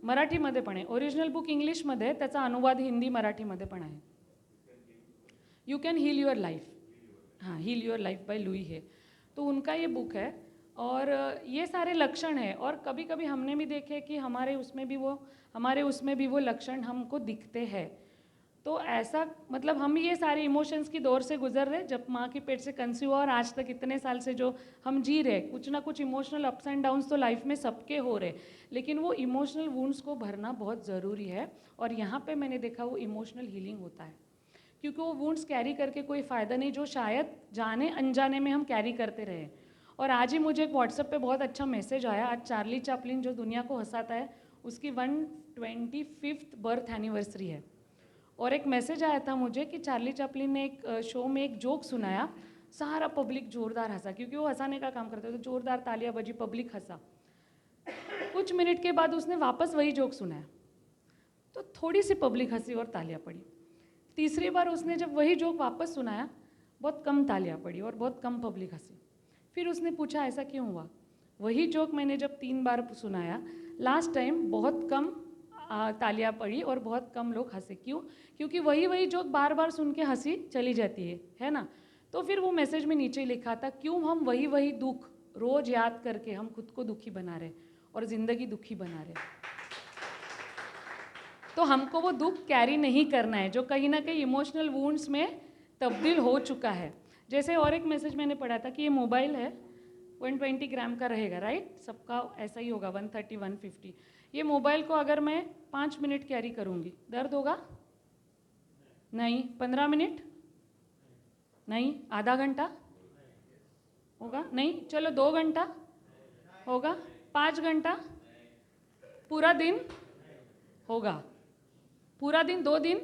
मराठीमध्ये पण आहे, ओरिजिनल बुक इंग्लिशमध्ये, त्याचा अनुवाद हिंदी मराठीमध्ये पण आहे. You can heal your life, हाँ heal your life by Louise Hay, तो उनका ये बुक है. और ये सारे लक्षण हैं, और कभी कभी हमने भी देखे कि हमारे उसमें भी वो लक्षण हमको दिखते हैं. तो ऐसा मतलब हम ये सारे इमोशंस की दौर से गुजर रहे, जब माँ के पेट से कंसीव हुआ और आज तक इतने साल से जो हम जी रहे, कुछ ना कुछ इमोशनल अप्स एंड डाउन्स तो लाइफ में सबके हो रहे, लेकिन वो इमोशनल वुंड्स को भरना बहुत ज़रूरी है. और यहाँ पे मैंने देखा वो इमोशनल हीलिंग होता है, क्योंकि वो वुंड्स कैरी करके कोई फ़ायदा नहीं जो शायद जाने अनजाने में हम कैरी करते रहे. और आज ही मुझे एक व्हाट्सएप पे बहुत अच्छा मैसेज आया. आज चार्ली चैपलिन जो दुनिया को हंसाता है उसकी 125th बर्थ एनिवर्सरी है, और एक मैसेज आया था मुझे कि चार्ली चैपलिन ने एक शो में एक जोक सुनाया, सारा पब्लिक जोरदार हंसा, क्योंकि वो हंसाने का काम करते थे, तो जोरदार तालियां बजी, पब्लिक हंसा. कुछ मिनट के बाद उसने वापस वही जोक सुनाया, तो थोड़ी सी पब्लिक हंसी और तालियां पड़ी. तीसरी बार उसने जब वही जोक वापस सुनाया, बहुत कम तालियां पड़ी और बहुत कम पब्लिक हंसी. फिर उसने पूछा ऐसा क्यों हुआ. वही जोक मैंने जब 3 बार सुनाया, लास्ट टाइम बहुत कम तालियां पड़ी और बहुत कम लोग हंसे. क्यों? क्योंकि वही जोक बार बार सुन के हंसी चली जाती है ना. तो फिर वो मैसेज में नीचे लिखा था, क्यों हम वही दुख रोज याद करके हम खुद को दुखी बना रहे और ज़िंदगी दुखी बना रहे. तो हमको वो दुख कैरी नहीं करना है जो कहीं ना कहीं इमोशनल वुंड्स में तब्दील हो चुका है. जैसे और एक मैसेज मैंने पढ़ा था कि ये मोबाइल है 120 ग्राम का रहेगा, राइट, सबका ऐसा ही होगा 130 150. ये मोबाइल को अगर मैं 5 मिनट कैरी करूँगी, दर्द होगा? नहीं. 15 मिनट? नहीं. आधा घंटा होगा? नहीं. चलो 2 घंटा होगा? 5 घंटा? पूरा दिन होगा? पूरा दिन? 2 दिन?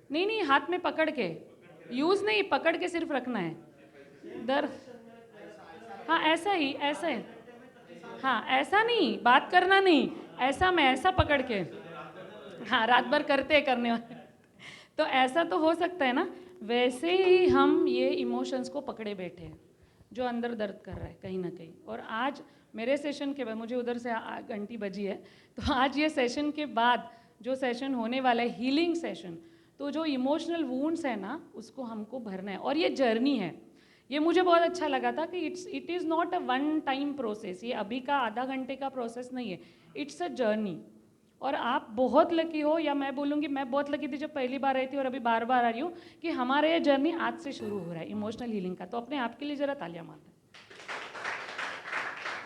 नहीं, हाथ में पकड़ के, यूज़ नहीं, पकड़ के सिर्फ रखना है. दर्द, हाँ ऐसा ही, ऐसा है, हाँ ऐसा नहीं, बात करना नहीं, ऐसा मैं ऐसा पकड़ के, हाँ रात भर करने वाले. तो ऐसा तो हो सकता है ना. वैसे ही हम ये इमोशंस को पकड़े बैठे हैं जो अंदर दर्द कर रहा है कहीं ना कहीं. और आज मेरे सेशन के बाद, मुझे उधर से घंटी बजी है, तो आज ये सेशन के बाद जो सेशन होने वाला है, हीलिंग सेशन, तो जो इमोशनल वुंड्स है ना उसको हमको भरना है. और ये जर्नी है. ये मुझे बहुत अच्छा लगा था कि it is not a one time process. ये अभी का आधा घंटे का प्रोसेस नहीं है, इट्स अ जर्नी. और आप बहुत लकी हो, या मैं बोलूँगी मैं बहुत लकी थी जब पहली बार आई थी और अभी बार बार आ रही हूँ, कि हमारा ये जर्नी आज से शुरू हो रहा है इमोशनल हीलिंग का. तो अपने आप के लिए ज़रा तालियां मारते हैं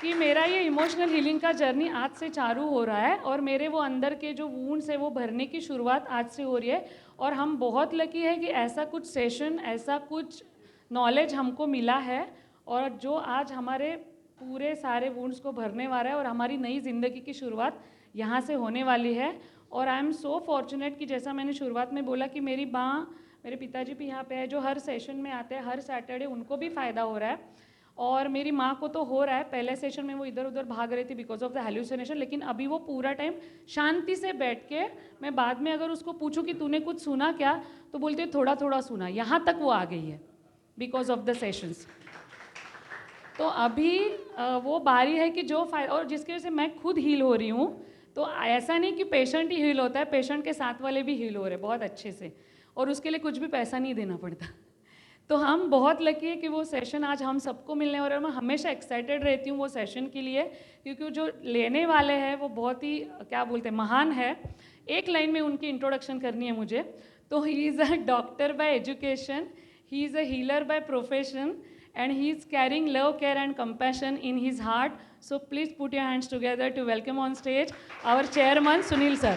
कि मेरा ये इमोशनल हीलिंग का जर्नी आज से चालू हो रहा है, और मेरे वो अंदर के जो वुंड्स है वो भरने की शुरुआत आज से हो रही है. और हम बहुत लकी है कि ऐसा कुछ सेशन, ऐसा कुछ नॉलेज हमको मिला है, और जो आज हमारे पूरे सारे वुंड्स को भरने वाला है, और हमारी नई ज़िंदगी की शुरुआत यहाँ से होने वाली है. और आई एम सो फॉर्चुनेट कि जैसा मैंने शुरुआत में बोला कि मेरी माँ, मेरे पिताजी भी यहाँ पे है जो हर सेशन में आते हैं, हर सैटरडे, उनको भी फ़ायदा हो रहा है. और मेरी माँ को तो हो रहा है, पहले सेशन में वो इधर उधर भाग रही थी बिकॉज ऑफ द हेल्यूसिनेशन, लेकिन अभी वो पूरा टाइम शांति से बैठ के, मैं बाद में अगर उसको पूछूं कि तूने कुछ सुना क्या, तो बोलती है थोड़ा थोड़ा सुना. यहाँ तक वो आ गई है बिकॉज ऑफ द सेशंस. तो अभी वो बारी है कि जो फायदा, और जिसकी वजह से मैं खुद हील हो रही हूँ. तो ऐसा नहीं कि पेशेंट ही हील होता है, पेशेंट के साथ वाले भी हील हो रहे बहुत अच्छे से, और उसके लिए कुछ भी पैसा नहीं देना पड़ता. तो हम बहुत लकी है कि वो सेशन आज हम सबको मिलने वाला है. मैं हमेशा एक्साइटेड रहती हूँ वो सेशन के लिए, क्योंकि जो लेने वाले हैं वो बहुत ही, क्या बोलते हैं, महान है. एक लाइन में उनकी इंट्रोडक्शन करनी है मुझे. तो he is a doctor bye education, he is a healer by profession, and he is carrying love, care and compassion in his heart. So please put your hands together to welcome on stage our chairman Sunil sir.